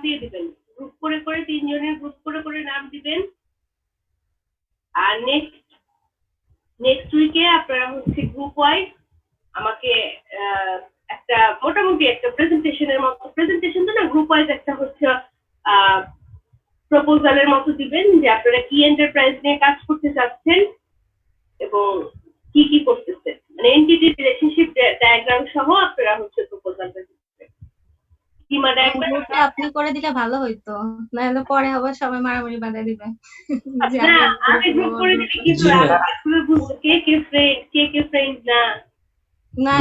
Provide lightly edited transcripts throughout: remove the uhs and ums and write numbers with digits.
দিয়ে দিবেন, গ্রুপ করে করে 3 জনের গ্রুপ করে করে নাম দিবেন। আর নেক্সট উইকে আপনারা হচ্ছে গ্রুপ ওয়াইজ আমাকে একটা মোটামুটি একটা প্রেজেন্টেশনের মতো, প্রেজেন্টেশন তো না, গ্রুপ ওয়াইজ একটা হচ্ছে প্রপোজালের মতো দিবেন যে আপনারা কি এন্টারপ্রাইজ নিয়ে কাজ করতে চাচ্ছেন এবং কি কি করতেছেন, মানে এন্টিটি রিলেশনশিপ ডায়াগ্রাম সহ আপনারা হচ্ছে প্রপোজালটা দিবেন। স্কিমা ডায়াগ্রাম আপনি করে দিলে ভালো হইতো, নাহলে পরে আবার সবাই মারামারি বাঁধায় দিবে। না, আমি গ্রুপ করে দিলে কিন্তু আসলে বুঝতে কে ফ্রেন্ড না।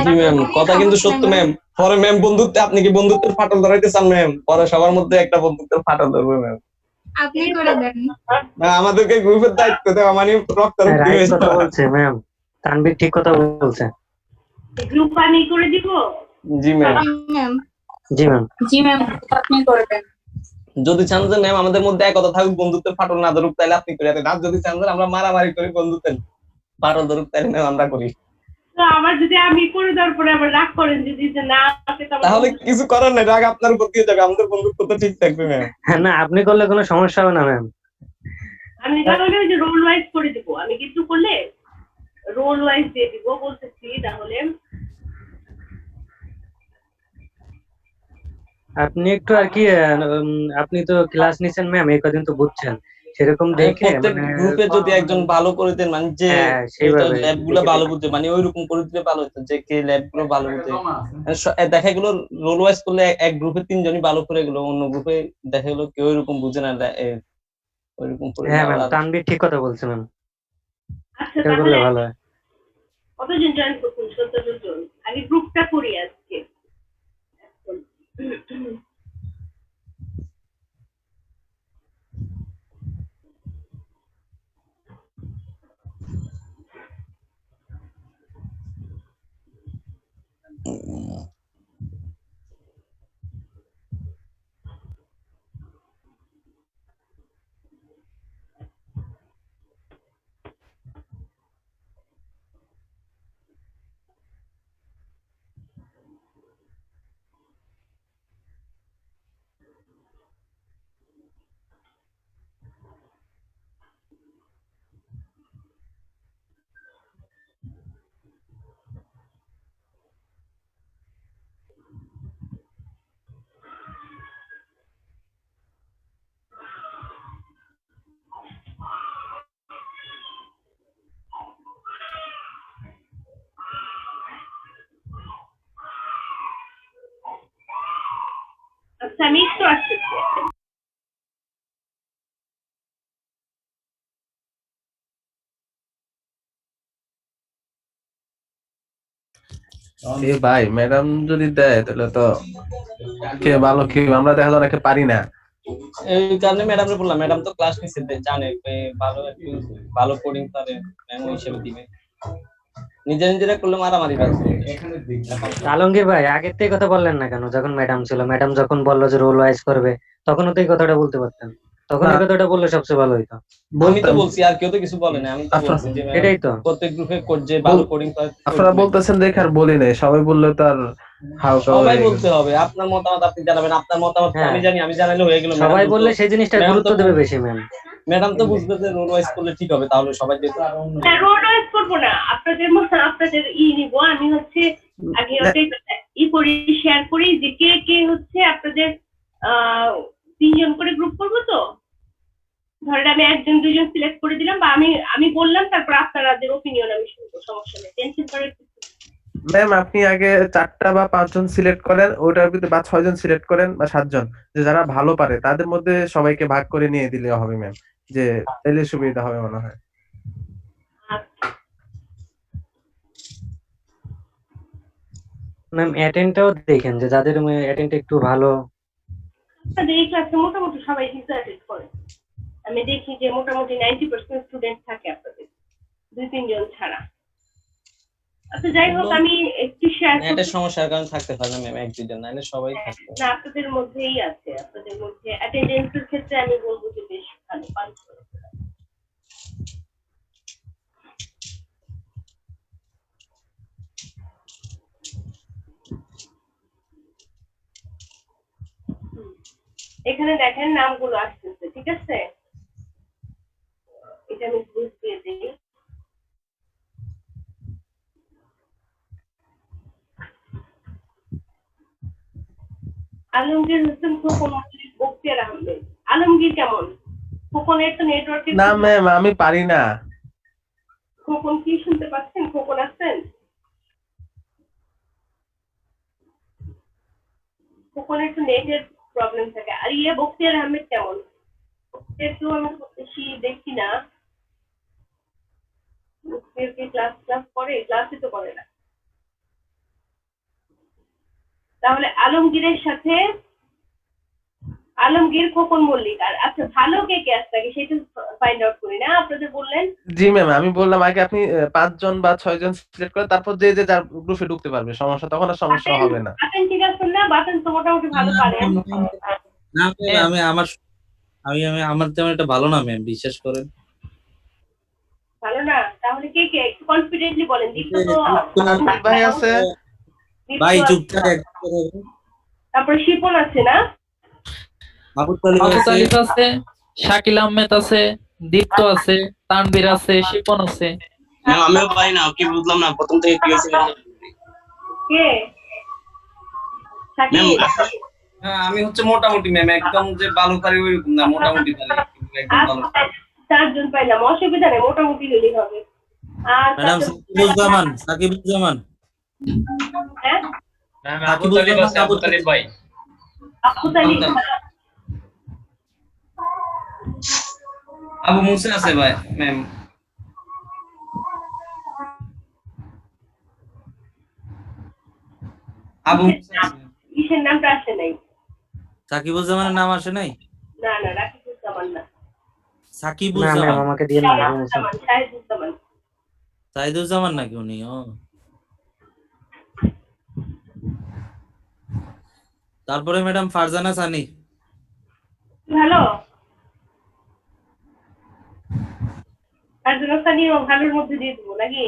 জি ম্যাম, কথা কিন্তু সত্য ম্যাম। পরে ম্যাম বন্ধুত্বে আপনি কি বন্ধুত্বের ফাটল ধরাইতে চান ম্যাম? পরে সবার মধ্যে একটা বন্ধুত্বের ফাটল ধরবে ম্যাম। আপনি করে দেন না, আমাদেরকে গ্রুপের দায়িত্ব দেওয়া মানে রক্তারক্তি হয়ে কথা বলছে ম্যাম, তানভীর ঠিক কথা বলছে। গ্রুপ বানি করে দিব। জি ম্যাম, জি ম্যাম, জি ম্যাম, আপনি করে দেন। যদি চান যে ম্যাম আমাদের মধ্যে একতা থাকুক, বন্ধুত্বের ফাটল না ধরুক, তাহলে আপনি করে দেন। আর যদি চান যে আমরা মারামারি করি, বন্ধুত্বের ফাটল ধরুক, তাহলে ম্যাম আমরা করি। তো আবার যদি আমি করে দেওয়ার পরে আবার রাগ করেন যদি যে না, তাহলে কিছু করার নাই, রাগ আপনার উপর দিয়ে যাবে, আমাদের বন্ধুত্ব তো ঠিক থাকবে ম্যাম। না, আপনি করলে কোনো সমস্যা হবে না ম্যাম। আমি তাহলে ওই যে রোল ওয়াইজ করে দিব, আমি কিছু করলে রোল ওয়াইজ দিয়ে দিব বলতেছি। তাহলে আপনি একটু আর কি আপনি তো ক্লাস নিছেন ম্যাম, এই কদিন তো বুঝছেন, সেরকম দেখে প্রত্যেক গ্রুপে যদি একজন ভালো করে দেন, মানে যে ল্যাব গুলো ভালো বুঝে, মানে ওইরকম করে দিলে ভালো হতো, যে কে ল্যাব গুলো ভালো বুঝে। দেখা গেলো রোল ওয়াইজ করলে এক গ্রুপে 3 জনই ভালো করে গেলো, অন্য গ্রুপে দেখা গেলো কেউ এরকম বুঝে না, ওইরকম করে। হ্যাঁ ম্যাম, তানভীর ঠিক কথা বলছে ম্যাম। আচ্ছা, তাহলে ভালো হয়। কতজন জয়েন করছেন? 17 জন। আগে গ্রুপটা করি আজকে। আচ্ছা, আমি একটু আসতেছি। ভাই ম্যাডাম যদি দেয় তাহলে তো কে ভালো, কি আমরা দেখা যায় অনেকে পারি না, এই কারণে ম্যাডামরে বললাম, ম্যাডাম তো ক্লাস নিচ্ছে, জানে ভালো একটু ভালো কোডিং পারে, ম্যাম হিসেবে দিবে। নিজেরা করলে মারামারি বাজবে। আলমগীর ভাই, আগের থেকে কথা বললেন না কেন? যখন ম্যাডাম ছিল, ম্যাডাম যখন বললো যে রোল ওয়াইজ করবে, তখনও তো এই কথাটা বলতে পারতেন। তখন এই কথাটা বললে সবচেয়ে ভালো হইতো। আমি তো বলছি, আর কেউ তো কিছু বলে না। আমি তো বলছি যে এটাই তো, প্রত্যেক গ্রুপে যে ভালো কোডিং পারে। আপনারা বলতেছেন দেখে আর বলি নাই, সবাই বললে তো আর সবাই বলতে হবে। আপনার মতামত আপনি জানাবেন, আপনার মতামত আমি জানি, আমি জানাইলে হয়ে গেল। সবাই বললে সেই জিনিসটা গুরুত্ব দেবে বেশি ম্যাম। ম্যাডাম তো বুঝবে যে রোল ওয়াইজ করলে ঠিক হবে, তাহলে সবাই যেতে। রোল ওয়াইজ করবো না, আপনাদের মতো আপনাদের নিব। আমি হচ্ছে আগে করি, শেয়ার করি যে কে কে হচ্ছে আপনাদের 3 জন করে গ্রুপ করবো। তো ধরেন আমি 1 জন 2 জন সিলেক্ট করে দিলাম, বা আমি বললাম, তারপর আপনাদের ওপিনিয়ন আমি শুনবো, সমস্যা নেই, টেনশন করার কিছু নেই। ম্যাম আপনি আগে 4টা বা 5 জন সিলেক্ট করেন, ওটার ভিতরে বা 6 জন সিলেক্ট করেন বা 7 জন, যে যারা ভালো পারে তাদের মধ্যে সবাইকে ভাগ করে নিয়ে দিলে হবে ম্যাম, যে তাহলে সুবিধা হবে মনে হয়। ম্যাম অ্যাটেন্ডটাও দেখেন, যে যাদের অ্যাটেন্ড একটু ভালো। আপনাদের এই ক্লাসে মোটামুটি সবাই কিন্তু অ্যাটেন্ড করে। আমি দেখি যে মোটামুটি 90% স্টুডেন্ট থাকে আপনাদের, 2-3 জন ছাড়া। আচ্ছা, যাই হোক, আমি একটু শেয়ার করব। এটা সমস্যার কারণে থাকতে পারে না ম্যাম, 1-2 জন, নাহলে সবাই থাকতো। না, আপনাদের মধ্যেই আছে, আপনাদের মধ্যে অ্যাটেন্ডেন্সের ক্ষেত্রে আমি বলবো যে বেশ ভালো পাস করে। এখানে দেখেন নামগুলো আসতেছে, ঠিক আছে? এটা আমি বুঝ দিয়ে দিই। আলমগীর হোসেন খোকন, বক্তিয়ার আহমেদ। আলমগীর কেমন? খোকনের তো নেটওয়ার্কের না ম্যাম, আমি পারি না। খোকন কি শুনতে পাচ্ছেন? খোকন আছেন? খোকনের একটু নেটের প্রবলেম থাকে। আর বক্তিয়ার আহমেদ কেমন? বক্তিয়ার আমি খুব বেশি দেখি না। বক্তিয়ার কি ক্লাস করে? ক্লাসই তো করে না। তাহলে আলমগীরের সাথে আলমগীর, খোকন মল্লিক। আর আচ্ছা, ভালো কে কে আছে আগে সেটা ফাইন্ড আউট করি না। আপনাদের বললেন জি ম্যাম, আমি বললাম আগে আপনি 5 জন বা 6 জন সিলেক্ট করেন, তারপর যে যে যার গ্রুপে ঢুকতে পারবে, সমস্যা তখন আর সমস্যা বাতেন, হবে না। বাতেন ঠিক আছেন না? বাতেন তো মোটামুটি ভালো পারেন। না ম্যাম, আমার তেমন একটা ভালো না ম্যাম, বিশ্বাস করেন। ভালো না? তাহলে কে কে একটু কনফিডেন্টলি বলেন। দীপ্ত তো আতিক ভাই আছে, ভাই দীপ্ত চুপ আছে। থাকে। তারপর শিপন আছে না? আবু তালিব আবু আছে, তালিব আছে, শাকিল আহমেদ আছে, দীপ্ত আছে, তানভীর আছে, শিপন আছে। ম্যাম আমিও পারি না, কি বুঝলাম না প্রথম থেকে কি হয়েছে কে? ম্যাম। শাকিল। হ্যাঁ আমি হচ্ছে মোটামুটি ম্যাম, একদম যে ভালো পারি ওইরকম না, মোটামুটি পারি, একদম ভালো। আচ্ছা, 4 জন পাইলাম, অসুবিধা নেই, মোটামুটি হলেই হবে। আর ম্যাডাম সাকিবুজ্জামান, সাকিবুজ্জামান, হ্যাঁ, ম্যাম আবু তালিব আছে, আবু তালিব ভাই। আবু তালিব, আবু মুসা আছে ভাই ম্যাম। আবু মুসা আছে। কিসের নামটা আসে নাই? সাকিবুজ্জামানের নাম আসে নাই? না না, রাকিবুজ্জামান না। না ম্যাম, সাকিবুজ্জামান, আমাকে দিয়ে না আবু মুসা। শাহিদুজ্জামান। সাইদুজ্জামান নাকি উনি? ও তারপরে ম্যাডাম ফারজানা সানি। ভালো। আর জনসানিও ভালোর মধ্যে দিয়ে দেবো নাকি?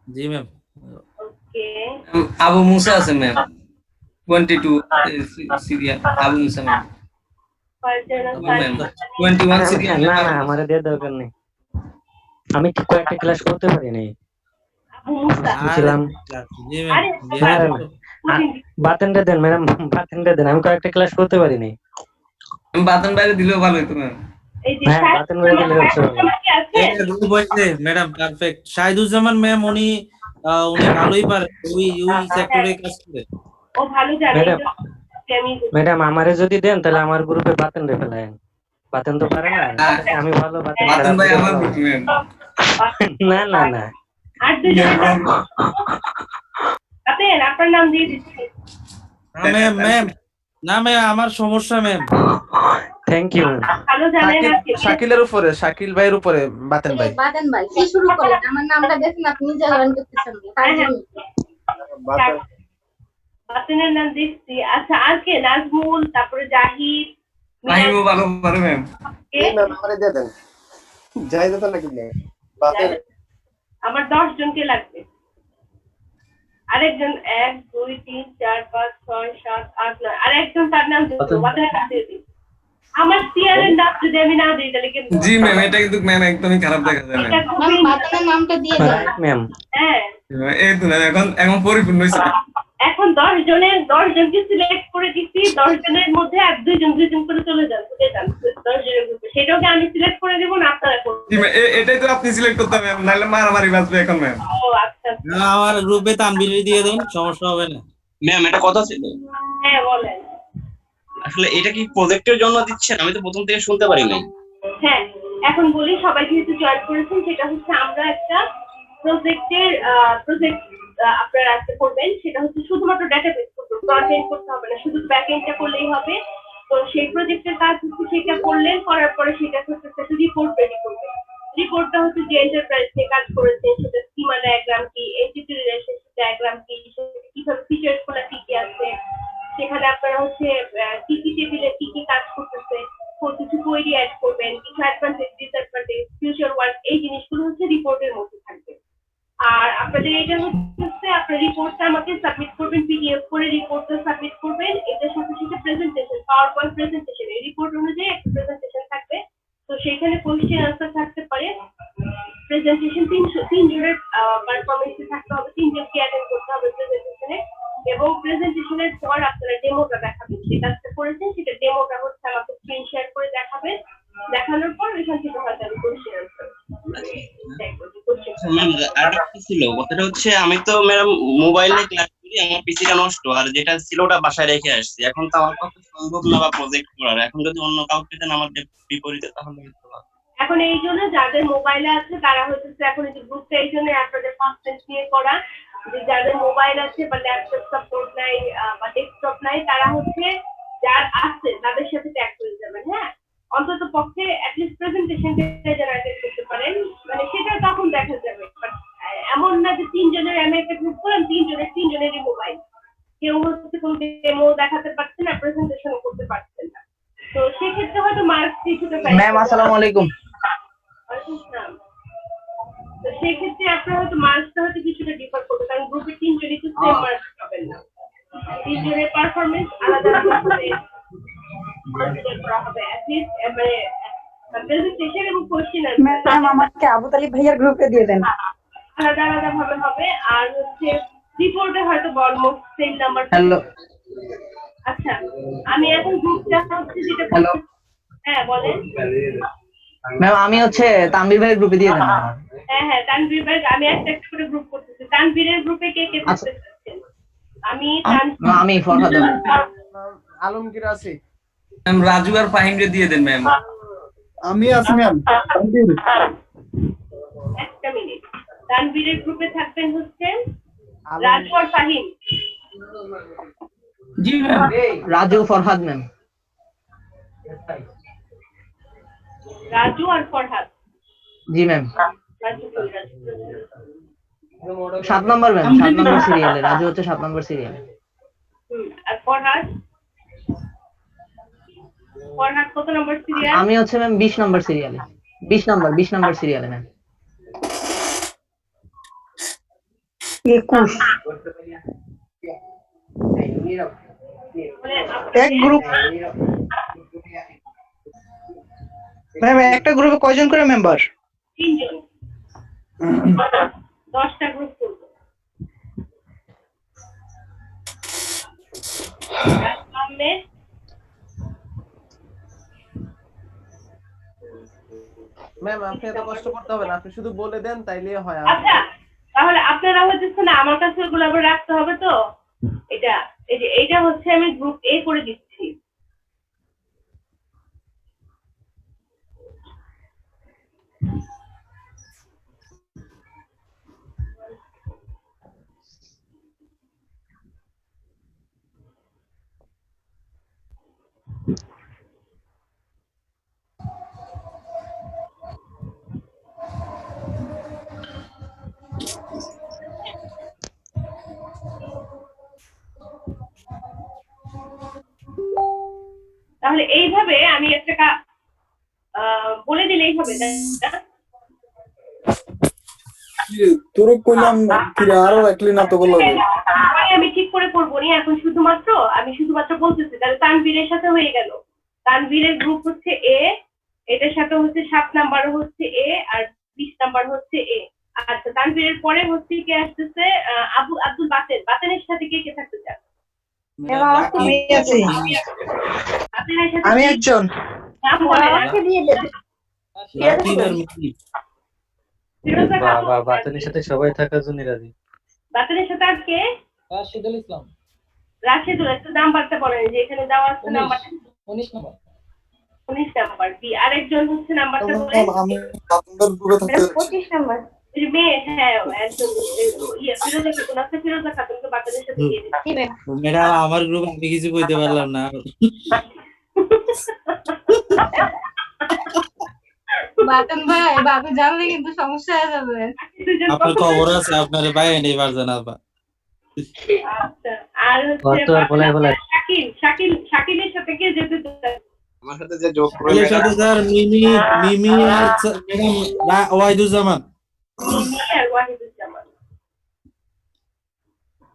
জি ম্যাম। ওকে। আবু মুসা আছে ma'am, 22 serial Abu Musa ma'am. Farzana ma'am Sunny. 21 serial না না, আমারে দেওয়ার দরকার নেই। আমি ঠিক কয়েকটা ক্লাস করতে পারি নাই। আবু মুসা। ছিলাম। জি আরে ম্যাম। বাতেনটা দেন ম্যাডাম, বাতেনটা দেন। আমি কয়েকটা ক্লাস করতে পারি নাই। বাতন বাইরে দিলেও ভালো হতো ম্যাম। এই যে হ্যাঁ, বাতেন বেড়ে দিলে হচ্ছে ভালো। কি আছে? Madam perfect. শাহিদুজ্জামান ম্যাম উনি ভালোই পারে, ওই সেক্টরে কাজ করে। ও ভালো জানে। ম্যাডাম, আমি ম্যাডাম আমারে যদি দেন তাহলে আমার গ্রুপে বাতেন রে ফেলায়েন। বাতেন তো পারে না, আমি ভালো বাতেন বাতন ভাই আমার খারাপ। Group ma'am. না না না, আর দুজন আপেন আপনার নাম দিয়ে দিচ্ছি। ম্যাম ম্যাম না ম্যাম, আমার সমস্যা ম্যাম। Thank you. ভালো জানেন শাকিল, শাকিলের উপরে, শাকিল ভাইয়ের উপরে বাতেন ভাই। বাদেন ভাই কি শুরু করলেন? আমার নামটা দেখেন, আপনি নিজে জয়েন করতেছেন না, তার জন্য। বাতেনের নাম দিচ্ছি। আচ্ছা, আর কে? নাজমুল, তারপরে জাহিদ, মাহিমও ভালো পারে ম্যাম। কে? আমার 10 জনকে লাগবে। আরেকজন 1 2 3 4 5 6 7 8 9 আরেকজন, তার নাম দিতে বাতেনের নাম দিয়ে দিই। আমার সিআরের নাম যদি আমি না দিই তাহলে কেমন? জি ম্যাম, এটা কিন্তু ম্যাম একদমই খারাপ দেখা যায় ম্যাম। ম্যাম বাতেনের নামটা দিয়ে দেন। ম্যাম, হ্যাঁ, এই তো এখন পরিপূর্ণ হয়েছে। এখন 10 জনকে সিলেক্ট করে দিচ্ছি। 10 জনের মধ্যে আর 2 জন করে চলে যান, চলে যান 10 জনের গ্রুপে। সেটাও কি আমি সিলেক্ট করে দেব না আপনারা করবেন? জি ম্যাম, এটাই তো আপনি সিলেক্ট করতে হবে ম্যাম, নাহলে মারামারি বাজবে এখন ম্যাম। ও আচ্ছা। না, আমার গ্রুপে তানভীর দিয়ে দেন, সমস্যা হবে না। ম্যাম এটা কথা ছিল, হ্যাঁ বলেন। আসলে এটা কি প্রজেক্টের জন্য দিচ্ছেন? আমি তো প্রথম থেকে শুনতে পারি নাই। হ্যাঁ, এখন বলি, সবাই যেহেতু জয়েন করেছেন, সেটা হচ্ছে আমরা একটা প্রজেক্ট আপনারা আজকে করবেন। সেটা হচ্ছে শুধুমাত্র ডেটাবেস করতে, ফ্রন্ট এন্ড করতে হবে না, শুধু ব্যাক এন্ডটা করলেই হবে। তো সেই প্রজেক্টের কাজ হচ্ছে সেটা করলেন, করার পরে সেটা হচ্ছে একটা রিপোর্ট তৈরি করবেন। রিপোর্টটা হচ্ছে যে এন্টারপ্রাইজ নিয়ে কাজ করেছেন, সেটা স্কিমা ডায়াগ্রাম কি, এন্টিটি রিলেশনশিপ ডায়াগ্রাম কি, কিভাবে ফিচার্স গুলো কি কি আছে, সেখানে আপনারা হচ্ছে কি কি টেবিলে কি কি কাজ করতেছে, কিছু কোয়েরি অ্যাড করবেন, কিছু অ্যাডভান্টেজ ডিসঅ্যাডভান্টেজ, ফিউচার ওয়ার্ক, এই জিনিসগুলো হচ্ছে রিপোর্টের মধ্যে থাকবে। আর আপনাদের এটা হচ্ছে আপনার রিপোর্টটা আমাকে সাবমিট করবেন, পিডিএফ করে রিপোর্টটা সাবমিট করবেন। এটার সাথে সাথে প্রেজেন্টেশন পাওয়ার পয়েন্ট প্রেজেন্টেশন, এই রিপোর্ট অনুযায়ী একটা প্রেজেন্টেশন থাকবে। তো সেখানে কোশ্চেন আনসার থাকতে পারে। প্রেজেন্টেশন 3 জনের পারফরমেন্সে থাকতে হবে, 3 জনকে অ্যাটেন্ড করতে হবে প্রেজেন্টেশনে, এবং প্রেজেন্টেশনের পর আপনারা ডেমোটা দেখাবেন, যে কাজটা করেছেন সেটা ডেমোটা হচ্ছে আমাকে স্ক্রিন শেয়ার করে দেখাবেন। দেখানোর পর এখান থেকে হয়তো আমি কোশ্চেন আনসার ম্যাম আরেকটা ছিল, কথাটা হচ্ছে আমি তো ম্যাডাম মোবাইলে ক্লাস করি, আমার পিসিটা নষ্ট, আর যেটা ছিল ওটা বাসায় রেখে আসছি। এখন তো আমার পক্ষে সম্ভব না বা প্রজেক্ট করার, এখন যদি অন্য কাউকে দেন আমার বিপরীতে তাহলে হয়তো ভালো। এখন এই জন্য যাদের মোবাইলে আছে তারা হচ্ছে এখন এই যে গ্রুপটা এই জন্য আপনাদের কনসেন্ট নিয়ে করা, যে যাদের মোবাইল আছে বা ল্যাপটপ সাপোর্ট নাই বা ডেস্কটপ নাই, তারা হচ্ছে যার আছে তাদের সাথে ট্যাগ করে যাবেন। হ্যাঁ, অন্তত পক্ষে অ্যাটলিস্ট প্রেজেন্টেশনটা যারা অ্যাটেন্ড করতে পারেন, মানে সেটা তখন দেখা যাবে। এমন না যে 3 জনের আমি একটা গ্রুপ করলাম, 3 জনেরই মোবাইল, কেউ হচ্ছে কোনো ডেমো দেখাতে পারছে না, প্রেজেন্টেশনও করতে পারছেন না। তো সেক্ষেত্রে হয়তো মার্কস কিছুটা পাই। ম্যাম আসসালামু আলাইকুম। তো সেক্ষেত্রে আপনার হয়তো মার্কসটা হয়তো কিছুটা ডিফার করবে, কারণ গ্রুপে 3 জনই তো সেম মার্কস পাবেন না। 3 জনের পারফরমেন্স আলাদা আলাদা করে কনসিডার করা হবে। অ্যাটলিস্ট প্রেজেন্টেশন এবং কোশ্চেন ম্যাম আমাকে আবু তালিব ভাইয়ার গ্রুপে দিয়ে দেন। আলাদা আলাদা ভাবে হবে। আর হচ্ছে রিপোর্টে হয়তো অলমোস্ট সেম নাম্বার। হ্যালো। আচ্ছা, আমি এখন গ্রুপটা হচ্ছে যেটা হ্যালো। হ্যাঁ বলেন। ম্যাম আমি হচ্ছে তানভীর ভাইয়ের গ্রুপে দিয়ে দেন। হ্যাঁ, তানভীর ভাই, আমি একটা করে গ্রুপ করতেছি। তানভীরের গ্রুপে কে কে থাকতে চাচ্ছেন? আমি ফরহাদ আলমগীর আছি ম্যাম, রাজু আর ফাহিমকে দিয়ে দেন ম্যাম। আমি আছি ম্যাম। একটা মিনিট। তানভীরের গ্রুপে থাকবেন হচ্ছে রাজু আর ফাহিম। জি ম্যাম। রাজু ফরহাদ ম্যাম। রাজু আর ফরহাদ। জি ম্যাম। রাজু 7 নম্বর ম্যাম, 7 নম্বর সিরিয়ালে। রাজু হচ্ছে 7 নম্বর সিরিয়ালে। আর ফরহাদ কত নম্বর সিরিয়াল? আমি হচ্ছে ম্যাম 20 নম্বর সিরিয়ালে। 20 নম্বর সিরিয়ালে ম্যাম। 21 এক গ্রুপ। ম্যাম একটা গ্রুপে কয়জন করে মেম্বার? 3 জন। 10টা গ্রুপ করব। ম্যাম আপনি এত কষ্ট করতে হবে না, আপনি শুধু বলে দেন তাইলেই হয়। আচ্ছা, তাহলে আপনারা হচ্ছে না, আমার কাছে ওগুলো আবার রাখতে হবে। তো এটা এই যে এইটা হচ্ছে আমি গ্রুপ এ করে দিচ্ছি। তাহলে এইভাবে আমি একটা বলে দিলেই হবে না? তোর কইলাম কি আরো একলি না তো বললো। আমি ঠিক করে করবো নি, এখন আমি শুধুমাত্র বলতেছি। তাহলে তানভীরের সাথে হয়ে গেল। তানভীরের গ্রুপ হচ্ছে এ, এটার সাথে হচ্ছে 7 নাম্বার হচ্ছে এ, আর 20 নাম্বার হচ্ছে এ। আচ্ছা, তানভীরের পরে হচ্ছে কে আসতেছে? আব্দুল বাতেনের সাথে কে কে থাকতে চান? আমি একজন। বাবা বাতনের সাথে সবাই থাকার জন্য রাজি। বাতেনের সাথে আর কে? রাশিদুল ইসলাম। রাশিদুল, একটু নাম্বারটা বলেন যে এখানে দেওয়া আছে। নাম্বারটা 19 নাম্বার। 19 নাম্বার। কি আরেকজন হচ্ছে নাম্বারটা বলেন? আমি আপনাদের গ্রুপে থাকতে 25 নাম্বার। মেয়ে, হ্যাঁ, একজন ফিরোজা খাতুন আছে। ফিরোজা খাতুনকে বাতেনের সাথে দিয়ে দিন। ম্যাডাম আমার গ্রুপ আমি কিছু কইতে পারলাম না। বাতন ভাই, বাবু জানলে কিন্তু সমস্যা হয়ে যাবে। আপনার খবর আছে, আপনার বাইরে নেই পারছেন আপা। আচ্ছা, আর হচ্ছে শাকিলের সাথে কে যেতে চায়? আমার সাথে যে যোগ করে এর সাথে স্যার মিমি আর ম্যাডাম ওয়াহিদুজ্জামান।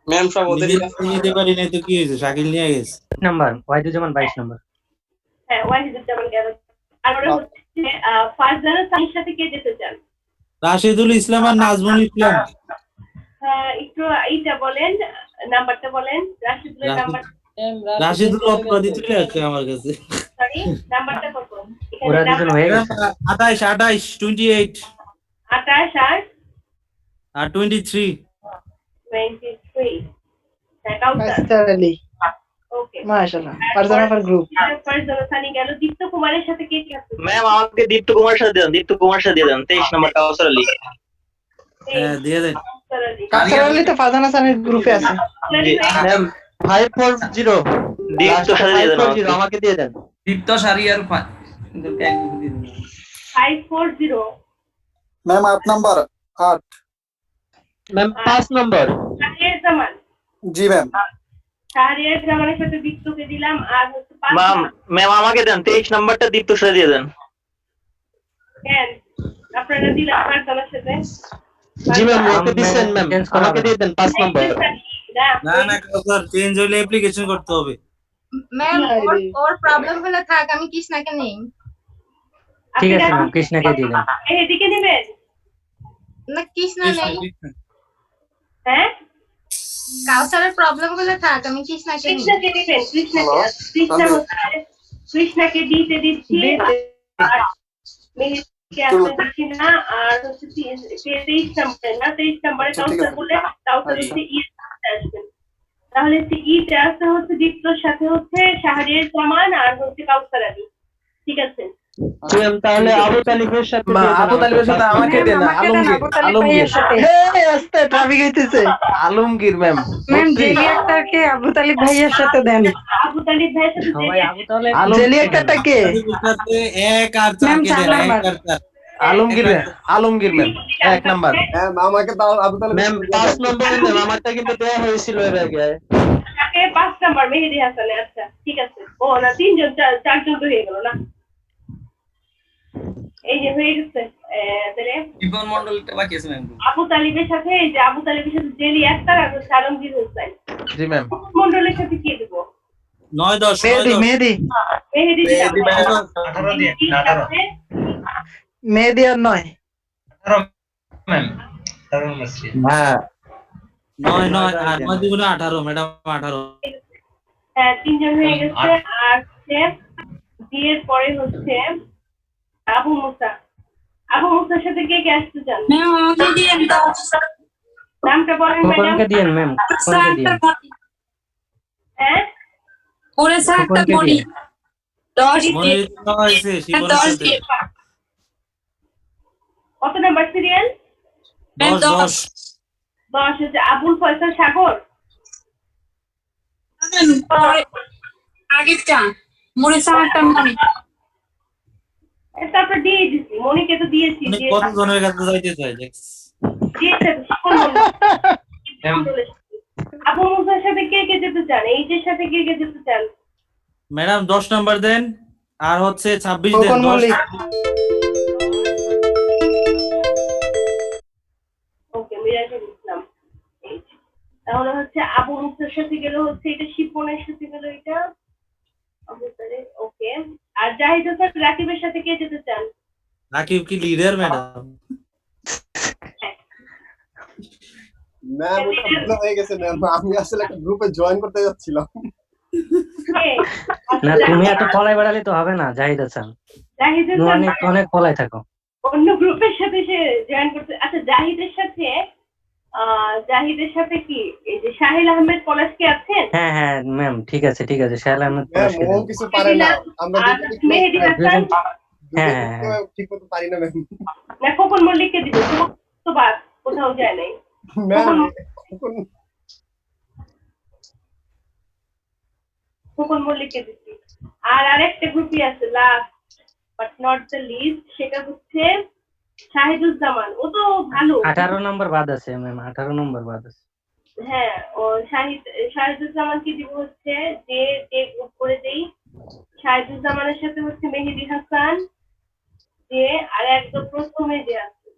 ম্যাম সব ওদের নিতে পারি নাই তো কি হয়েছে, শাকিল নিয়ে গেছে। নাম্বার ওয়াহিদুজ্জামান 22 নম্বর। হ্যাঁ ওয়াহিদুজ্জামান গেল। আর ওরা হচ্ছে ফারজানা সানির সাথে কে যেতে চান? রাশিদুল ইসলাম আর নাজমুল ইসলাম। একটু এইটা বলেন, নাম্বারটা বলেন রাশিদুলের নাম্বার। রাশিদুল অপরাধী চলে আসছে আমার কাছে। সরি নাম্বারটা কত? ওরা দুজন হয়ে গেছে 28 28 28 আর 23। হ্যাঁ কাউসার। মাস্টার আলী ওকে মাশাআল্লাহ ফারজানা ফার গ্রুপ। ফারজানা সানি গেল। দীপ্ত কুমারের সাথে কে কে আছে? ম্যাম আমাকে দীপ্ত কুমার সাথে দেন, দীপ্ত কুমার সাথে দিয়ে দেন 23 নম্বর কাউসার আলী। হ্যাঁ দিয়ে দেন। কাউসার আলী তো ফারজানা সানির গ্রুপে আছে। ম্যাম 540 দীপ্ত সাথে দিয়ে দেন, আমাকে দিয়ে দেন। দীপ্ত সারিয়ার 540 ম্যাম 8 নাম্বার 8। ম্যাম 5 নম্বর। শাহরিয়ার জামান। জি ম্যাম। শাহরিয়ার জামানের সাথে দীপ্তকে দিলাম। আর হচ্ছে 5 ম্যাম আমাকে দেন 23 নাম্বারটা দীপ্ত সাথে দিয়ে দেন। কেন আপনারা দিলাম ফারজানার সাথে? জি ম্যাম ওকে দিবেন ম্যাম, আমাকে দিয়ে দেন 5 নম্বর। না না কাউসার চেঞ্জ হলে অ্যাপ্লিকেশন করতে হবে। ম্যাম ওর প্রবলেম হলে থাক, আমি কৃষ্ণাকে নেই। ঠিক আছে ম্যাম, কৃষ্ণাকে দিয়ে দেন। এদিকে নেবেন না কৃষ্ণা নেই। হ্যাঁ কাউসারের প্রবলেম হলে থাক, আমি কৃষ্ণাকে নেই। কৃষ্ণাকে নেবেন। কৃষ্ণাকে দিতে দিচ্ছি। আর মেহেদিকে আসতে দিচ্ছি না। আর হচ্ছে 23 নাম্বার না, 23 নাম্বারে কাউসার বলে কাউসার হচ্ছে আসবেন। তাহলে হচ্ছে ইতে আসতে হচ্ছে দীপ্তর সাথে হচ্ছে শাহরিয়ার জামান আর হচ্ছে কাউসার আলী। ঠিক আছে তাহলে আবু তালিবের সাথে আবু তালিবের সাথে আমাকে দেন। আলমগীর আস্তে ট্রাফিক হইতেছে। আলমগীর ম্যাম। ম্যাম জেলি আক্তারকে আবু তালিব ভাইয়ের সাথে দেন। আবু তালিব ভাইয়ের সাথে সবাই আবু তাহলে জেলি আক্তারটা কে? সাথে 1 আর 4 কে দেন। 1 আর 4 আলমগীর ম্যাম 1 নাম্বার। ম্যাম আমাকে দাও আবু তালিব। ম্যাম 5 নম্বর ম্যাম আমারটা কিন্তু দেয়া হয়েছিল এর আগে। তাকে 5 নাম্বার মেহেদি হাসানে। আচ্ছা ঠিক আছে। ও না 3 জন 4 জন তো হয়ে গেল না? এই যে হয়ে গেছে। তাহলে জীবন মন্ডলটা বাকি আছে ম্যাম। আবু তালিবের সাথে এই যে আবু তালিবের সাথে জেলি আক্তার আর আলমগীর হোসেন। জি ম্যাম। মন্ডলের সাথে কি দেব? 9 10 মেহেদি মেহেদি দিলাম। 18 দিয়ে 18 মেহেদি আর 9 ম্যাম 18 মাসি। হ্যাঁ 9 9 আর 9 দুগুণে 18 ম্যাডাম 18। হ্যাঁ 3 জন হয়ে গেছে। আর হচ্ছে বিয়ের পরে হচ্ছে আবু মুসা। আবু মুসার সাথে কে কে আসতে চান? ম্যাম আমাকে দিয়েন তো। নামটা বলেন ম্যাডাম। কোনকে দিয়েন ম্যাম, কোনকে দিয়েন? হ্যাঁ ওরে স্যারটা বলি 10 মনে হইছে শিবনের সাথে। কত নাম্বার সিরিয়াল? 10 10 10 হচ্ছে আবুল ফয়সাল সাগর। আগেরটা মোরে স্যারটা মনি। তারপর দিয়ে দিছি। মনিকে তো দিয়েছি। উনি কত জনের কাছে যাইতে চাই দিয়েছে আবু মুসার সাথে কে কে যেতে চান? এইচের সাথে কে কে যেতে চান? ম্যাডাম 10 নাম্বার দেন। আর হচ্ছে 26 দেন। 10 ওকে মিরাজুল ইসলাম। তাহলে হচ্ছে আবু মুসার সাথে গেল হচ্ছে এটা, শিপনের সাথে গেল এটা। ওকে। আর জাহিদ হোসেন রাকিবের সাথে কে যেতে চান? রাকিব কি লিডার ম্যাডাম? ম্যাম ওটা ভুল হয়ে গেছে ম্যাম। আমি আসলে একটা গ্রুপে জয়েন করতে যাচ্ছিলাম। না তুমি এত পলাই বেড়ালে তো হবে না। জাহিদ হাসান জাহিদ অনেক অনেক পলাই থাকো। অন্য গ্রুপের সাথে সে জয়েন করতে। আচ্ছা জাহিদের সাথে কি এই যে শাহিল আহমেদ পলাশ কি আছেন? হ্যাঁ হ্যাঁ ম্যাম ঠিক আছে ঠিক আছে। শাহিল আহমেদ পলাশকে ম্যাম ও দেন। কিছু পারে না। আমরা মেহেদি হাসান হ্যাঁ ঠিক মতো পারি না ম্যাম। না খোকন মল্লিককে দিব। তো বাদ কোথাও যায় নাই ম্যাম। খোকন মল্লিককে দিচ্ছি। আর আরেকটা গ্রুপই আছে last but not the least, সেটা হচ্ছে শাহিদুজ্জামান। ও তো ভালো। 18 নম্বর বাদ আছে ম্যাম, 18 নম্বর বাদ আছে। হ্যাঁ ও শাহিদুজ্জামানকে দিব হচ্ছে যে গ্রুপ করে দেই। শাহিদুজ্জামানের সাথে হচ্ছে মেহেদি হাসান যে আর একদম প্রথমে যে আছে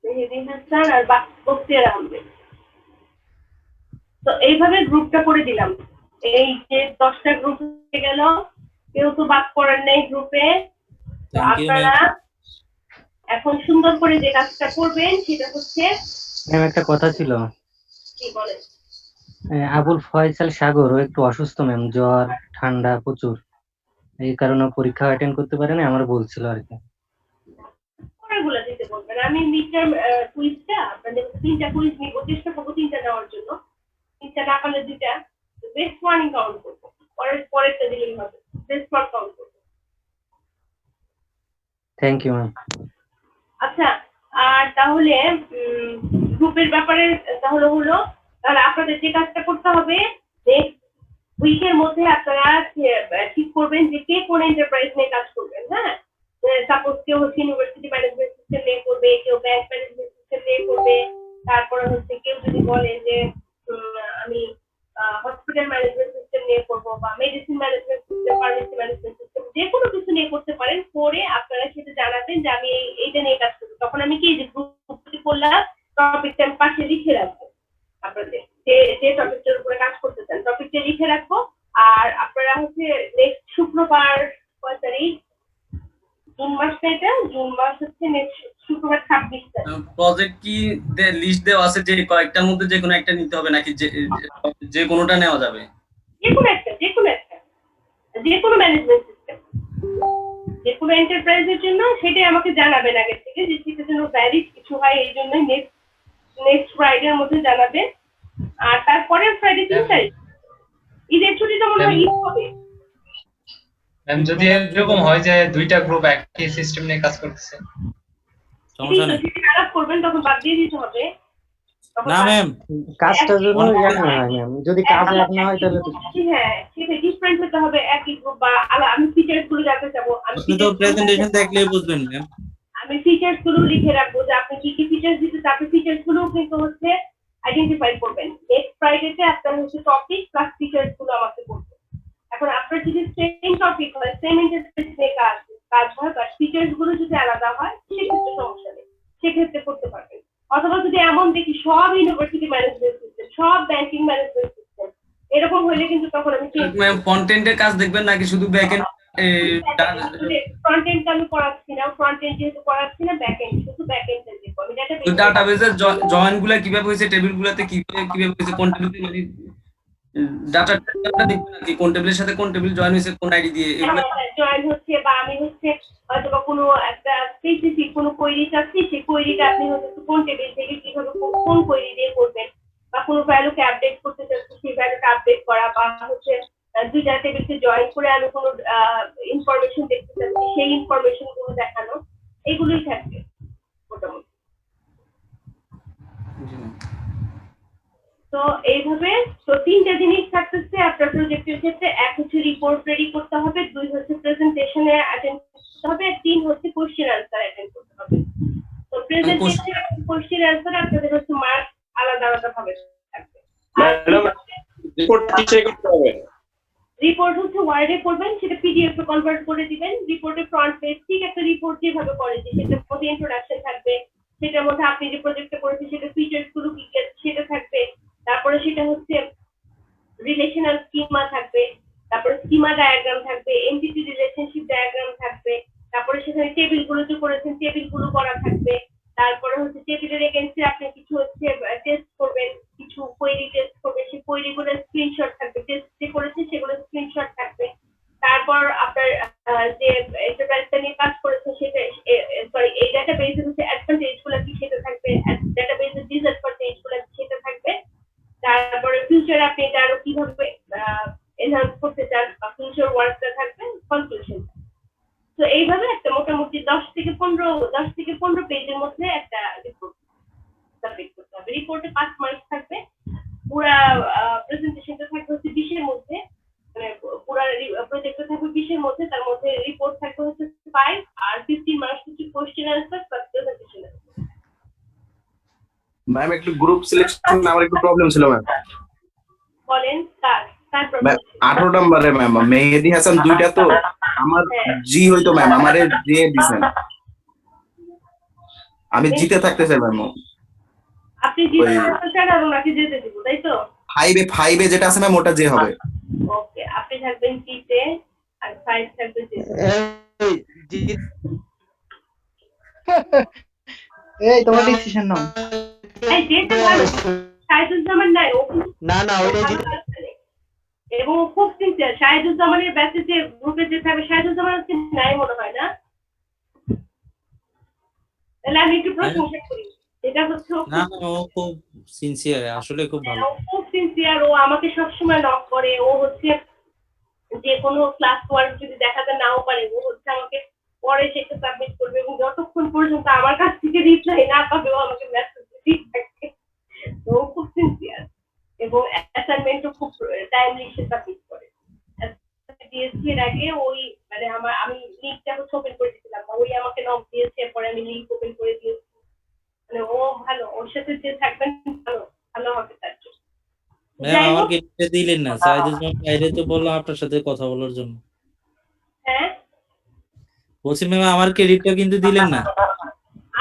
মেহেদি হাসান আর বক্তিয়ার আহমেদ। তো এইভাবে গ্রুপটা করে দিলাম। এই যে 10টা গ্রুপ হয়ে গেল। কেউ তো বাদ করেন নাই গ্রুপে। তো থ্যাংক ইউ ম্যাম। আপনারা এখন সুন্দর করে যে কাজটা করবেন সেটা হচ্ছে, ম্যাম একটা কথা ছিল, কি বলেন? আবুল ফয়সাল সাগর ও একটু অসুস্থ ম্যাম, জ্বর ঠান্ডা প্রচুর, এই কারণে পরীক্ষা অ্যাটেন্ড করতে পারে না, আমার বলছিল আর কি। পরেরগুলো দিতে বলবেন। আমি মিডটার্ম কুইজটা আপনাদের 3টা কুইজ নিব, চেষ্টা করবো 3টা নেওয়ার জন্য। 3টা না পারলে 2টা, বেস্ট ওয়ান কাউন্ট করবো, পরেরটা দিলেই হবে, বেস্ট ওয়ান কাউন্ট করবো। Thank you ma'am. আচ্ছা, আর তাহলে গ্রুপের ব্যাপারে তাহলে হলো, তাহলে আপনাদের যে কাজটা করতে হবে, নেক্সট উইকের মধ্যে আপনারা ঠিক করবেন যে কে কোন এন্টারপ্রাইজ নিয়ে কাজ করবেন। হ্যাঁ, সাপোজ কেউ হচ্ছে ইউনিভার্সিটি ম্যানেজমেন্ট সিস্টেম নিয়ে করবে, কেউ ব্যাংক ম্যানেজমেন্ট সিস্টেম নিয়ে করবে, তারপরে হচ্ছে কেউ যদি বলে যে আমি হসপিটাল ম্যানেজমেন্ট সিস্টেম নিয়ে করবো, বা medicine management system, pharmacy management system, যে কোনো কিছু নিয়ে করতে পারেন। করে আপনারা সেটা জানাবেন যে আমি এইটা নিয়ে কাজ করবো। তখন আমি কি যে গ্রুপটি করলাম, টপিকটা আমি পাশে লিখে রাখবো, আপনাদের যে টপিকটার উপরে কাজ করতে চান টপিকটা লিখে রাখবো। আর আপনারা হচ্ছে নেক্সট শুক্রবার, কয় তারিখ? জুন মাস, এটা জুন মাস হচ্ছে নেক্সট শুক্রবার 26 তারিখ। প্রজেক্ট কি লিস্ট দেওয়া আছে যে কয়েকটার মধ্যে যে কোনো একটা নিতে হবে, নাকি যে কোনোটা নেওয়া যাবে? যে কোনো একটা, যে কোনো ম্যানেজমেন্ট সিস্টেম, যে কোনো এন্টারপ্রাইজের জন্য সেটাই আমাকে জানাবেন আগে থেকে, যে সেটার জন্য ভ্যালিড কিছু হয়, এই জন্যই নেক্সট ফ্রাইডের মধ্যে জানাবেন। আর তারপরে ফ্রাইডে 3 তারিখ ঈদের ছুটিটা মনে হয় ঈদ হবে। ম্যাম যদি এরকম হয় যে 2টা গ্রুপ একই সিস্টেম নিয়ে কাজ করতেছে, সমস্যা নেই। খারাপ করবেন তখন বাদ দিয়ে দিতে হবে। না ম্যাম, কাজটার জন্য এক না হয় ম্যাম, যদি কাজ এক না হয় তাহলে তো হ্যাঁ, সেটা ডিফারেন্ট হতে হবে, একই গ্রুপ বা আমি ফিচার্স গুলো জানতে চাবো। আপনি তো প্রেজেন্টেশন দেখলেই বুঝবেন ম্যাম। আমি ফিচার্স গুলো লিখে রাখবো যে আপনি কি কি ফিচার্স দিতে, তারপরে ফিচার্স গুলো কিন্তু হচ্ছে আইডেন্টিফাই করবেন। নেক্সট ফ্রাইডেতে আপনার হচ্ছে টপিক প্লাস ফিচার্স গুলো আমাকে বলবেন। এখন আপনার যদি সেম টপিক হয়, সেম ইন্টারফেস নিয়ে কাজ হয়, বাট ফিচার্স গুলো যদি আলাদা হয়, সেক্ষেত্রে সমস্যা নেই, সেক্ষেত্রে করতে পারবেন। অথবা যদি এমন দেখি সব ইউনিভার্সিটি ম্যানেজমেন্ট সিস্টেম, সব ব্যাংকিং ম্যানেজমেন্ট সিস্টেম, এরকম হলে কিন্তু তখন আমি কন্টেন্টের কাজ দেখবেন নাকি শুধু ব্যাকএন্ড? ফ্রন্ট এন্ড আমি করাচ্ছি না, ফ্রন্ট এন্ড যেহেতু করাচ্ছি না, ব্যাক এন্ড, শুধু ব্যাক এন্ড দেখবো আমি। ডাটাবেজের জয়েন গুলা কিভাবে হয়েছে, টেবিল গুলাতে কিভাবে হয়েছে, কোন টেবিল মানে ডাটাটা দেখবেন নাকি কোন টেবিলের সাথে কোন টেবিল জয়েন হয়েছে, কোন আইডি দিয়ে, এগুলো জয়েন হচ্ছে, বা আমি হচ্ছে হয়তো বা কোনো একটা স্পেসিফিক কোনো কোয়েরি চাচ্ছি, সেই কোয়েরিটা আপনি হয়তো কোন টেবিল থেকে কিভাবে কোন কোয়েরি দিয়ে করবেন, বা কোনো ভ্যালুকে আপডেট করতে চাচ্ছি, সেই ভ্যালুটা আপডেট করা, বা হচ্ছে 2টা টেবিলকে জয়েন করে আমি কোনো ইনফরমেশন দেখতে চাচ্ছি, সেই ইনফরমেশন গুলো দেখানো, এগুলোই থাকবে মোটামুটি। তো এইভাবে তো 3টা জিনিস থাকতেছে আপনার প্রজেক্টের ক্ষেত্রে। 1 হচ্ছে রিপোর্ট রেডি করতে হবে, 2 হচ্ছে প্রেজেন্টেশনে অ্যাটেন্ড করতে হবে, আর 3 হচ্ছে কোশ্চেন আনসার অ্যাটেন্ড করতে হবে। তো প্রেজেন্টেশন আর কোশ্চেন আনসার আপনাদের হচ্ছে মার্ক আলাদা আলাদা ভাবে থাকবে। রিপোর্ট কিসে করতে হবে? রিপোর্ট হচ্ছে ওয়ার্ডে করবেন, সেটা পিডিএফ এ কনভার্ট করে দিবেন। রিপোর্টের ফ্রন্ট পেজ ঠিক একটা রিপোর্ট যেভাবে করে যে সেটার মধ্যে ইন্ট্রোডাকশন থাকবে, সেটার মধ্যে আপনি যে প্রজেক্টটা করেছেন সেটা ফিচার্স গুলো কি সেটা থাকবে, তারপরে সেটা হচ্ছে রিলেশনাল স্কিমা থাকবে, তারপরে স্কিমা ডায়াগ্রাম থাকবে, এন্টিটি রিলেশনশিপ ডায়াগ্রাম থাকবে, তারপরে সেখানে টেবিল গুলো যে করেছেন টেবিল গুলো করা থাকবে, তারপরে হচ্ছে টেবিলের এগেইনস্টে আপনি কিছু হচ্ছে টেস্ট করবেন, কিছু কোয়েরি টেস্ট করবেন, সেই কোয়েরি গুলোর স্ক্রিনশট থাকবে, টেস্ট যে করেছেন সেগুলোর স্ক্রিনশট থাকবে। তারপর আপনার যে এন্টারপ্রাইজটা নিয়ে কাজ করেছেন সেটা, সরি, এই ডাটাবেসের হচ্ছে অ্যাডভান্টেজ গুলো কি সেটা থাকবে, ডাটাবেসের ডিসঅ্যাডভান্টেজ গুলো কি সেটা থাকবে। তারপরে ফিউচার আপনি এটা আরো কিভাবে এনহান্স করতে চান, বা ফিউচার ওয়ার্কটা থাকবে, কনক্লুশন। তো এইভাবে একটা মোটামুটি 10 থেকে 15 পেজের মধ্যে একটা রিপোর্ট সাবমিট করতে হবে। রিপোর্টে 5 মার্কস থাকবে, পুরা প্রেজেন্টেশনটা থাকবে হচ্ছে 20 এর মধ্যে, মানে পুরা প্রজেক্টটা থাকবে 20 এর মধ্যে, তার মধ্যে রিপোর্ট থাকবে হচ্ছে 5, আর 15 মার্কস হচ্ছে question answer plus presentation. Ma'am একটু গ্রুপ সিলেকশন আমার একটু প্রবলেম ছিল ম্যাম। বলেন কার প্রবলেম? 18 নম্বরে ম্যাম মেহেদি হাসান 2টা, তো আমার জি হইতো ম্যাম, আমারে জে দিবেন, আমি জিতে থাকতে চাই ম্যাম। আপনি জিতে থাকতে চান আর ওনাকে যেতে দিব, তাই তো? 5 এ যেটা আছে ম্যাম ওটা জে হবে। ওকে, আপনি থাকবেন জিতে, আর 5 থাকবে যে এই তোমার ডিসিশন নাও। এই যেটা ভালো শাহিদুজ্জামান নাই ও কিন্তু না না ওইটাই ভালো কাজ করে। এবং ও খুব সিনসিয়ার শাহিদুজ্জামানের ব্যাচে যে গ্রুপে যে থাকবে শাহিদুজ্জামান হচ্ছে নাই মনে হয় না, তাহলে আমি একটু প্রশংসা করি। এটা হচ্ছে না না, ও খুব সিনসিয়ার, আসলে খুব ভালো। ও খুব সিনসিয়ার, ও আমাকে সবসময় নক করে, ও হচ্ছে যে কোনো ক্লাস ওয়ার্ক যদি দেখাতে নাও পারে ও হচ্ছে আমাকে পরে সেটা সাবমিট করবে এবং যতক্ষণ পর্যন্ত আমার কাছ থেকে রিপ্লাই না পাবে ও আমাকে মেসেজ দিতেই থাকে। তো ও খুব সিনসিয়ার এবং অ্যাসাইনমেন্টও খুব টাইমলি সে সাবমিট করে। ডিএসসি এর আগে ওই মানে আমি লিঙ্কটা হচ্ছে ওপেন করে দিয়েছিলাম, ওই আমাকে নক দিয়েছে, পরে আমি লিঙ্ক ওপেন করে দিয়েছি। মানে ও ভালো, ওর সাথে যে থাকবেন ভালো ভালো হবে তার জন্য। ম্যাম আমার ক্রেডিটটা দিলেন না, শাহিদুজ্জামান বাইরে তো বললো আপনার সাথে কথা বলার জন্য। হ্যাঁ বলছি ম্যাম আমার ক্রেডিটটা কিন্তু দিলেন না।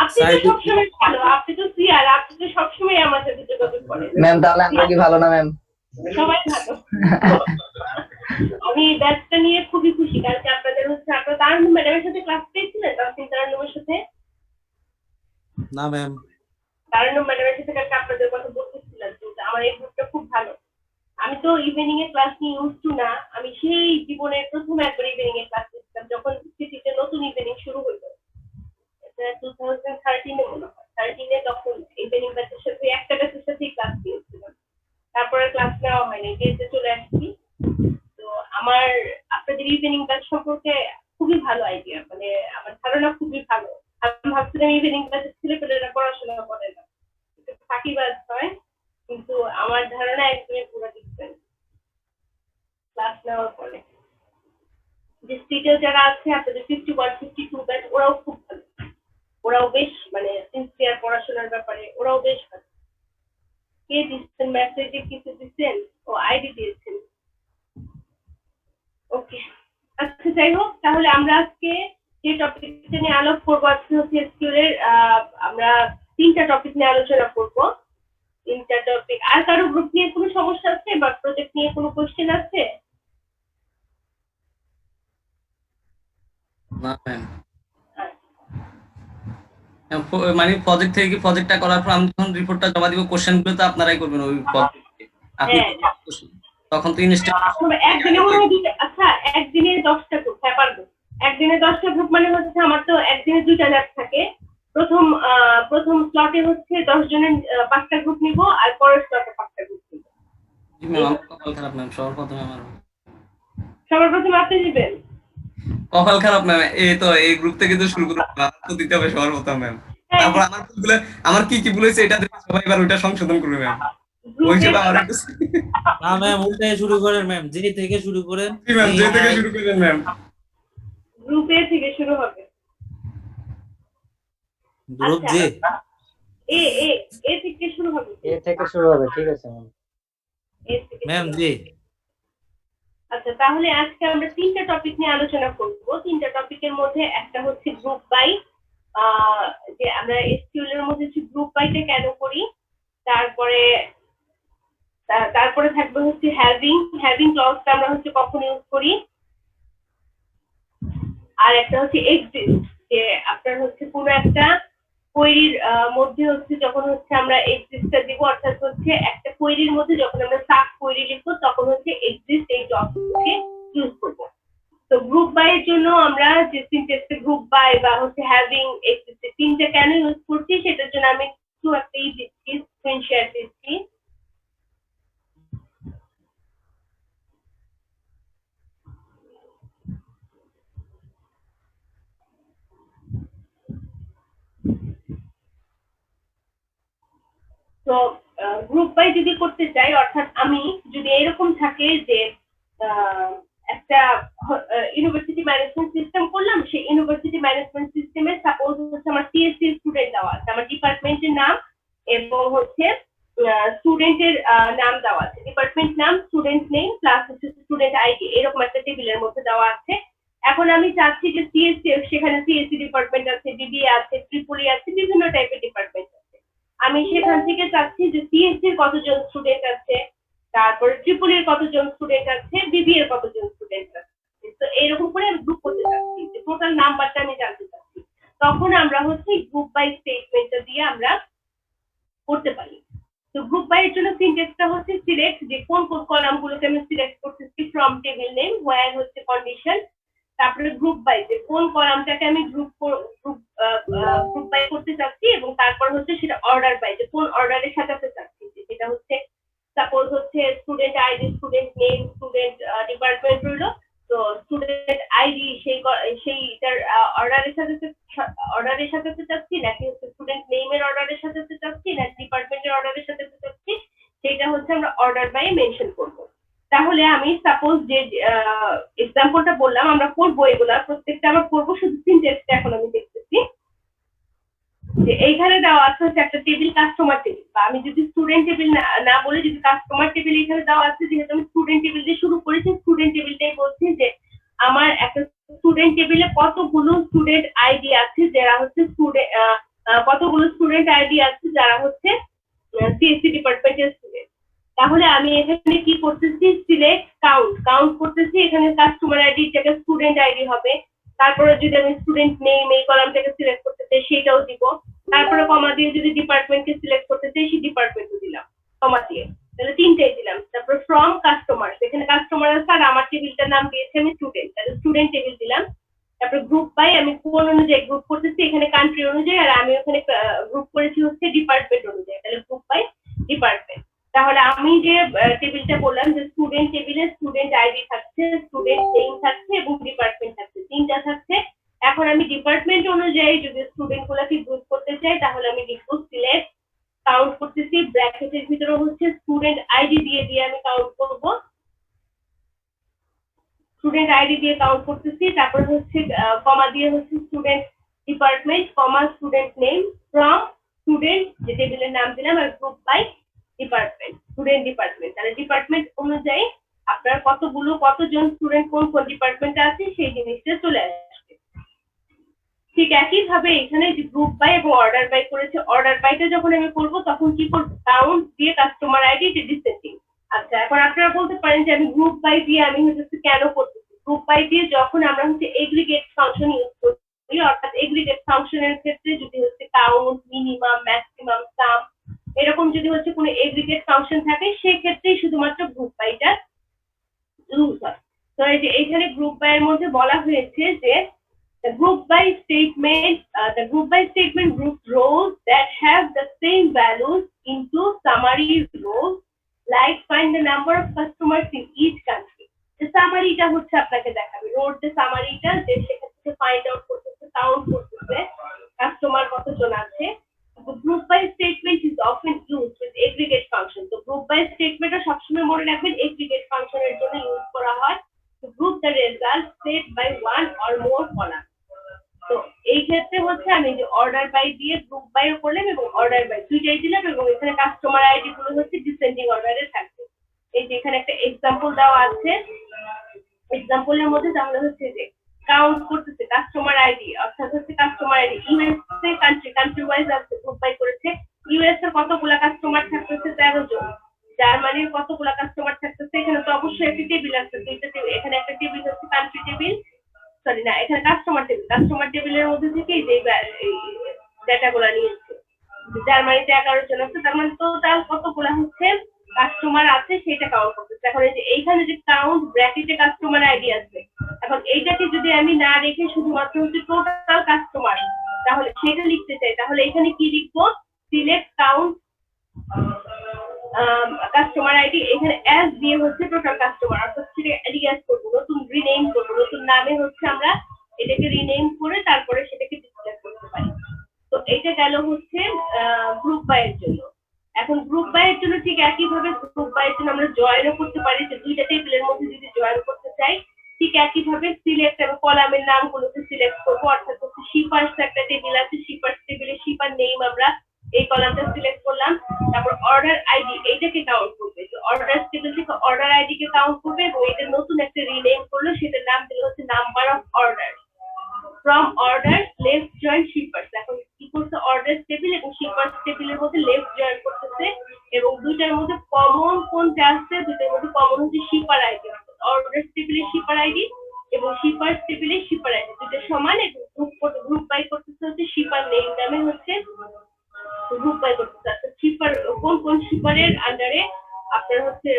আপনি তো সবসময় ভালো, আপনি তো সিআর, আপনি তো সবসময় আমার সাথে যোগাযোগ করেন। ম্যাম তাহলে আমরা কি ভালো না ম্যাম? সবাই ভালো। আমি ব্যাচটা নিয়ে খুবই খুশি, কারণ আপনাদের হচ্ছে আপনারা তারুণ্য ম্যাডামের সাথে ক্লাস পেয়েছিলেন, তারুণ্যের সাথে। না ম্যাম, তারুণ্য ম্যাডামের সাথে কালকে আপনাদের কথা বলতেছিলাম যে আমার এই গ্রুপটা খুব ভালো। আমি তো ইভিনিং এ ক্লাস নিয়ে ইউজ টু না, আমি সেই জীবনের প্রথম একবার ইভিনিং এ ক্লাস নিয়েছিলাম যখন সিটিতে নতুন ইভিনিং শুরু হলো। এটা 2013 এ মনে হয়, 13 এ তখন ইভিনিং ব্যাচের সাথে একটা ব্যাচের সাথেই ক্লাস নিয়েছিলাম, তারপরে ক্লাস নেওয়া হয়নি, যেতে চলে আসছি। তো আমার আপনাদের ইভিনিং ব্যাচ সম্পর্কে খুবই ভালো আইডিয়া, মানে আমার ধারণা খুবই ভালো। আমি ভাবছিলাম ইভিনিং ব্যাচের ছেলেপেলেরা পড়াশোনা করে না, ফাঁকিবাজ হয়, কিন্তু আমার ধারণা একদমই পুরো ডিফারেন্ট ক্লাস নেওয়ার পরে। যে স্ট্রিটে যারা আছে আপনাদের 51, 52 ব্যাচ, ওরাও খুব ভালো, ওরাও বেশ মানে সিনসিয়ার পড়াশোনার ব্যাপারে, ওরাও বেশ ভালো। কে দিচ্ছেন মেসেজে কিছু দিচ্ছেন? ও আইডি দিয়েছেন। ওকে, আচ্ছা যাই হোক, তাহলে আমরা আজকে যে টপিকটা নিয়ে আলোচনা করবো আজকে হচ্ছে এসকিউএল এর আমরা 3টা টপিক নিয়ে আলোচনা করব। 3টা টপিক। আর কারো গ্রুপ নিয়ে কোনো সমস্যা আছে বা প্রজেক্ট নিয়ে কোনো কোশ্চেন আছে? না ম্যাম, মানে প্রজেক্ট থেকে প্রজেক্টটা করার পর আমি যখন রিপোর্টটা জমা দিব কোশ্চেন গুলো তো আপনারাই করবেন ওই প্রজেক্টে, আপনি তখন তো একদিনে মনে হয় আচ্ছা একদিনে 10টা গ্রুপ, হ্যাঁ পারবো। একদিনে 10টা গ্রুপ মানে হচ্ছে আমার তো একদিনে 2টা ল্যাব থাকে। প্রথম স্লটে হচ্ছে 10 জনের 5টা গ্রুপ নিব, আর পরের স্লটে 5টা গ্রুপ নিব। জি ম্যাম, আমার কপাল খারাপ ম্যাম, সবার প্রথমে আপনি দিবেন। কপাল খারাপ ম্যাম, এই তো এই গ্রুপ থেকে তো শুরু করব, তো দিতে হবে সবার প্রথম ম্যাম। তারপর আমার কি ভুল হয়েছে এটা দেখে সবাই এবার ওইটা সংশোধন করবে ম্যাম। ওই হিসেবে আমার একটু না ম্যাম উল্টায় শুরু করেন ম্যাম, যে থেকে শুরু করেন। জি ম্যাম, যে থেকে শুরু করেন ম্যাম। গ্রুপ এ থেকে শুরু হবে। গ্রুপ যে এ থেকে শুরু হবে। এ থেকে শুরু হবে, ঠিক আছে ম্যাম। ম্যাম জি। আচ্ছা, তাহলে আজকে আমরা 3টা টপিক নিয়ে আলোচনা করব। 3টা টপিকের মধ্যে একটা হচ্ছে গ্রুপ বাই, যে আমরা এসকিউএল এর মধ্যে গ্রুপ বাইটা কেন করি, তারপরে থাকবে হচ্ছে হ্যাভিং ক্লজটা আমরা হচ্ছে কখন ইউজ করি, আর একটা হচ্ছে এক্সিস্ট, যে আপনার হচ্ছে কোনো একটা কোয়েরির মধ্যে হচ্ছে যখন হচ্ছে আমরা এক্সিস্টটা দিব, অর্থাৎ হচ্ছে একটা কোয়েরির মধ্যে যখন আমরা সাব কোয়েরি লিখবো তখন হচ্ছে এক্সিস্ট এই ক্লজটাকে ইউজ করব। তো গ্রুপ বাই এর জন্য আমরা যে সিনট্যাক্সে গ্রুপ বাই বা হচ্ছে হ্যাভিং এক্সিস্ট তিনটা কেন ইউজ করছি সেটার জন্য আমি একটু একটা দিচ্ছি, স্ক্রিন শেয়ার দিচ্ছি। তো গ্রুপ বাই যদি করতে চাই, অর্থাৎ আমি যদি এরকম থাকে যে একটা ইউনিভার্সিটি ম্যানেজমেন্ট সিস্টেম করলাম, সেই ইউনিভার্সিটি ম্যানেজমেন্ট সিস্টেমে সাপোজ হচ্ছে আমার সিএসসি স্টুডেন্ট দেওয়া আছে, আমার ডিপার্টমেন্টের নাম এবং হচ্ছে স্টুডেন্টের নাম দেওয়া আছে, ডিপার্টমেন্ট নাম, স্টুডেন্ট নেম প্লাস হচ্ছে স্টুডেন্ট আইডি, এরকম একটা টেবিলের মধ্যে দেওয়া আছে। এখন আমি চাচ্ছি যে সিএসসি, সেখানে সিএসসি ডিপার্টমেন্ট আছে, বিবিএ আছে, ট্রিপলি আছে, বিভিন্ন টাইপের ডিপার্টমেন্ট আছে। আমি সেখান থেকে চাচ্ছি যে সিএসসি এর কতজন স্টুডেন্ট আছে, তারপরে ট্রিপলির কতজন স্টুডেন্ট আছে, বিবিএ এর কতজন স্টুডেন্ট আছে। তো এরকম করে আমি গ্রুপ করতে চাচ্ছি, যে টোটাল নাম্বারটা আমি জানতে চাচ্ছি, তখন আমরা হচ্ছে গ্রুপ বাই স্টেটমেন্টটা দিয়ে আমরা করতে পারি। তো গ্রুপ বাই এর জন্য সিনট্যাক্সটা হচ্ছে সিলেক্ট, যে কোন কোন কলামগুলোকে আমি সিলেক্ট করতেছি ফ্রম টেবিল নেম, হোয়ার হচ্ছে কন্ডিশন, তারপরে গ্রুপ বাই, যে কোন কলামটাকে আমি গ্রুপ বাই করতে চাচ্ছি, এবং তারপর হচ্ছে সেটা অর্ডার বাই, যে কোন অর্ডারে সাজাতে চাচ্ছি, যেটা হচ্ছে সাপোজ হচ্ছে student ID, student name, student department রইলো, তো স্টুডেন্ট আইডি সেইটার অর্ডারের সাজাতে চাচ্ছি, নাকি হচ্ছে স্টুডেন্ট নেমের অর্ডারের সাজাতে চাচ্ছি, না ডিপার্টমেন্টের অর্ডারের সাজাতে চাচ্ছি, সেটা হচ্ছে আমরা অর্ডার বাই মেনশন করব। তাহলে আমি সাপোজ যে এক্সাম্পলটা বললাম আমরা করবো, এগুলা প্রত্যেকটা আমরা করবো, শুধু সিনট্যাক্সটা এখন আমি দেখতেছি। যে এইখানে দেওয়া আছে হচ্ছে একটা টেবিল, কাস্টমার টেবিল, বা আমি যদি স্টুডেন্ট টেবিল না বলে যদি কাস্টমার টেবিল এখানে দেওয়া আছে, যেহেতু আমি স্টুডেন্ট টেবিল দিয়ে শুরু করেছি, স্টুডেন্ট টেবিলটাই বলছি যে আমার একটা স্টুডেন্ট টেবিলে কতগুলো স্টুডেন্ট আইডি আছে যারা হচ্ছে কতগুলো স্টুডেন্ট আইডি আছে যারা হচ্ছে সিএসসি ডিপার্টমেন্টের স্টুডেন্ট। তাহলে আমি এখানে কি করতেছি, সিলেক্ট কাউন্ট করতেছি, এখানে কাস্টমার আইডি জায়গায় স্টুডেন্ট আইডি হবে, তারপরে যদি আমি স্টুডেন্ট নেম এই কলামটাকে সিলেক্ট করতে চাই সেটাও দিব, তারপরে কমা দিয়ে যদি ডিপার্টমেন্টকে সিলেক্ট করতে চাই সেই ডিপার্টমেন্টও দিলাম কমা দিয়ে, তাহলে তিনটাই দিলাম। তারপর ফ্রম কাস্টমার, এখানে কাস্টমার আছে আর আমার টেবিলটার নাম দিয়েছি আমি স্টুডেন্ট, তাহলে স্টুডেন্ট টেবিল দিলাম। তারপর গ্রুপ বাই, আমি কোন অনুযায়ী গ্রুপ করতেছি, এখানে কান্ট্রি অনুযায়ী, আর আমি ওখানে গ্রুপ করেছি হচ্ছে ডিপার্টমেন্ট অনুযায়ী, তাহলে গ্রুপ বাই ডিপার্টমেন্ট। তাহলে আমি যে টেবিলটা বললাম যে স্টুডেন্ট টেবিলে স্টুডেন্ট আইডি থাকছে, স্টুডেন্ট নেম থাকছে এবং ডিপার্টমেন্ট থাকছে, তিনটা থাকছে। এখন আমি ডিপার্টমেন্ট অনুযায়ী যদি স্টুডেন্ট গুলাকে গ্রুপ করতে চাই, তাহলে আমি লিখবো সিলেক্ট, কাউন্ট করতেছি, ব্র্যাকেটের ভিতরে হচ্ছে স্টুডেন্ট আইডি দিয়ে আমি কাউন্ট করব, স্টুডেন্ট আইডি দিয়ে কাউন্ট করতেছি, তারপর হচ্ছে কমা দিয়ে হচ্ছে স্টুডেন্ট ডিপার্টমেন্ট, কমা স্টুডেন্ট নেম, ফ্রম স্টুডেন্ট যে টেবিলের নাম দিলাম, আর group by department, student department. তাহলে ডিপার্টমেন্ট অনুযায়ী আপনার কতজন স্টুডেন্ট কোন কোন ডিপার্টমেন্টে আছে সেই জিনিসটা চলে আসবে। ঠিক একই ভাবে এখানে যে গ্রুপ বাই এবং অর্ডার বাই করেছে, অর্ডার বাইটা যখন আমি করব তখন কি করব, কাউন্ট দিয়ে কাস্টমার আইডি যে ডিসেন্ডিং। আচ্ছা, এখন আপনারা বলতে পারেন যে আমি গ্রুপ বাই দিয়ে আমি হচ্ছে কেন করতেছি, গ্রুপ বাই দিয়ে যখন আমরা হচ্ছে এগ্রিগেট ফাংশন ইউজ করি, অর্থাৎ এগ্রিগেট ফাংশনের ক্ষেত্রে যদি হচ্ছে কাউন্ট, মিনিমাম, ম্যাক্সিমাম, সাম এরকম যদি হচ্ছে কোনো এগ্রিগেট ফাংশন থাকে, সেই ক্ষেত্রেই শুধুমাত্র গ্রুপ বাইটা ইউজ হয়। তো এই যে এখানে গ্রুপ বাই এর মধ্যে বলা হয়েছে যে the group by statement groups rows that have the same values into summary rows, like find the number of customers in each country. The summary টা হচ্ছে আপনাকে দেখাবে, রোড যে সামারিটা, যে সেক্ষেত্রে ফাইন্ড আউট করতেছে, কাউন্ট করতেছে কাস্টমার কতজন আছে। Group by statement is often used with aggregate function. তো গ্রুপ বাই স্টেটমেন্টটা সবসময় মনে রাখবেন এগ্রিগেট ফাংশনের জন্য ইউজ করা হয়। to group the results set by one or more column. তো এই ক্ষেত্রে হচ্ছে আমি যে অর্ডার বাই দিয়ে গ্রুপ বাই করলাম এবং অর্ডার বাই দুইটাই দিলাম, এবং এখানে কাস্টমার আইডি গুলো হচ্ছে ডিসেন্ডিং অর্ডারে থাকবে। এই যে এখানে একটা এক্সাম্পল দেওয়া আছে, এক্সাম্পলের মধ্যে তাহলে হচ্ছে যে কাউন্ট করতেছে কাস্টমার আইডি, অর্থাৎ হচ্ছে কাস্টমার আইডি ইউএস এর কান্ট্রি ওয়াইজ আছে, গ্রুপ বাই করেছে। ইউএস এর কতগুলা কাস্টমার থাকতেছে, 13 জন। জার্মানির কতগুলা কাস্টমার থাকতেছে, এখানে তো অবশ্যই একটা টেবিল আছে, এখানে একটা টেবিল হচ্ছে কান্ট্রি টেবিল, সরি না, এখানে কাস্টমার টেবিলের মধ্যে থেকে যে ডাটাগুলো নিয়েছে। জার্মানিতে 11 জন আছে, তার মানে টোটাল কতগুলা হচ্ছে কাস্টমার আছে সেটা কাউন্ট করতেছে। এখন এই যে এইখানে যে কাউন্ট ব্র্যাকেটে কাস্টমার আইডি আছে, এখন এইটাকে যদি আমি না রেখে শুধুমাত্র হচ্ছে টোটাল কাস্টমার তাহলে সেটা লিখতে চাই, তাহলে এখানে কি লিখবো, সিলেক্ট কাউন্ট কাস্টমার আইডি, এখানে অ্যাজ দিয়ে হচ্ছে টোটাল কাস্টমার, অর্থাৎ সেটা রিয়াজ করবো, নতুন রিনেম করবো, নতুন নামে হচ্ছে আমরা এটাকে রিনেম করে তারপরে সেটাকে ডিসপ্লে করতে পারি। তো এটা গেল হচ্ছে গ্রুপ বাই এর জন্য। এখন গ্রুপ বাই এর জন্য ঠিক একই ভাবে গ্রুপ বাই এর জন্য আমরা জয়েনও করতে পারি, যে দুইটা টেবিলের মধ্যে যদি জয়েন করতে চাই ঠিক একই ভাবে সিলেক্ট এবং কলামের নামগুলোকে সিলেক্ট করবো, অর্থাৎ হচ্ছে শিপার্স একটা টেবিল আছে, শিপার্স টেবিলে শিপার নেম আমরা এই কলামটা সিলেক্ট করলাম, তারপর অর্ডার আইডি এইটাকে কাউন্ট করবে, তো অর্ডার টেবিল থেকে অর্ডার আইডি কে কাউন্ট করবে এবং এটা নতুন একটা রিনেম করলো, সেটার নাম দিল হচ্ছে number of order. From order left join shippers, এখন কি করছে অর্ডার টেবিল এবং শিপার্স টেবিলের মধ্যে লেফট জয়েন করতেছে, এবং দুইটার মধ্যে কমন কোনটা আসছে, দুইটার মধ্যে কমন হচ্ছে শিপার আইডি, অর্ডার টেবিলের শিপার আইডি এবং এবং শিপার টেবিলে শিপার আইডি দুটো সমান এবং গ্রুপ বাই করতেছে হচ্ছে শিপার নেম নামে হচ্ছে গ্রুপ বাই করতেছে। শিপার কোন কোন শিপারের আন্ডারে আপনার হচ্ছে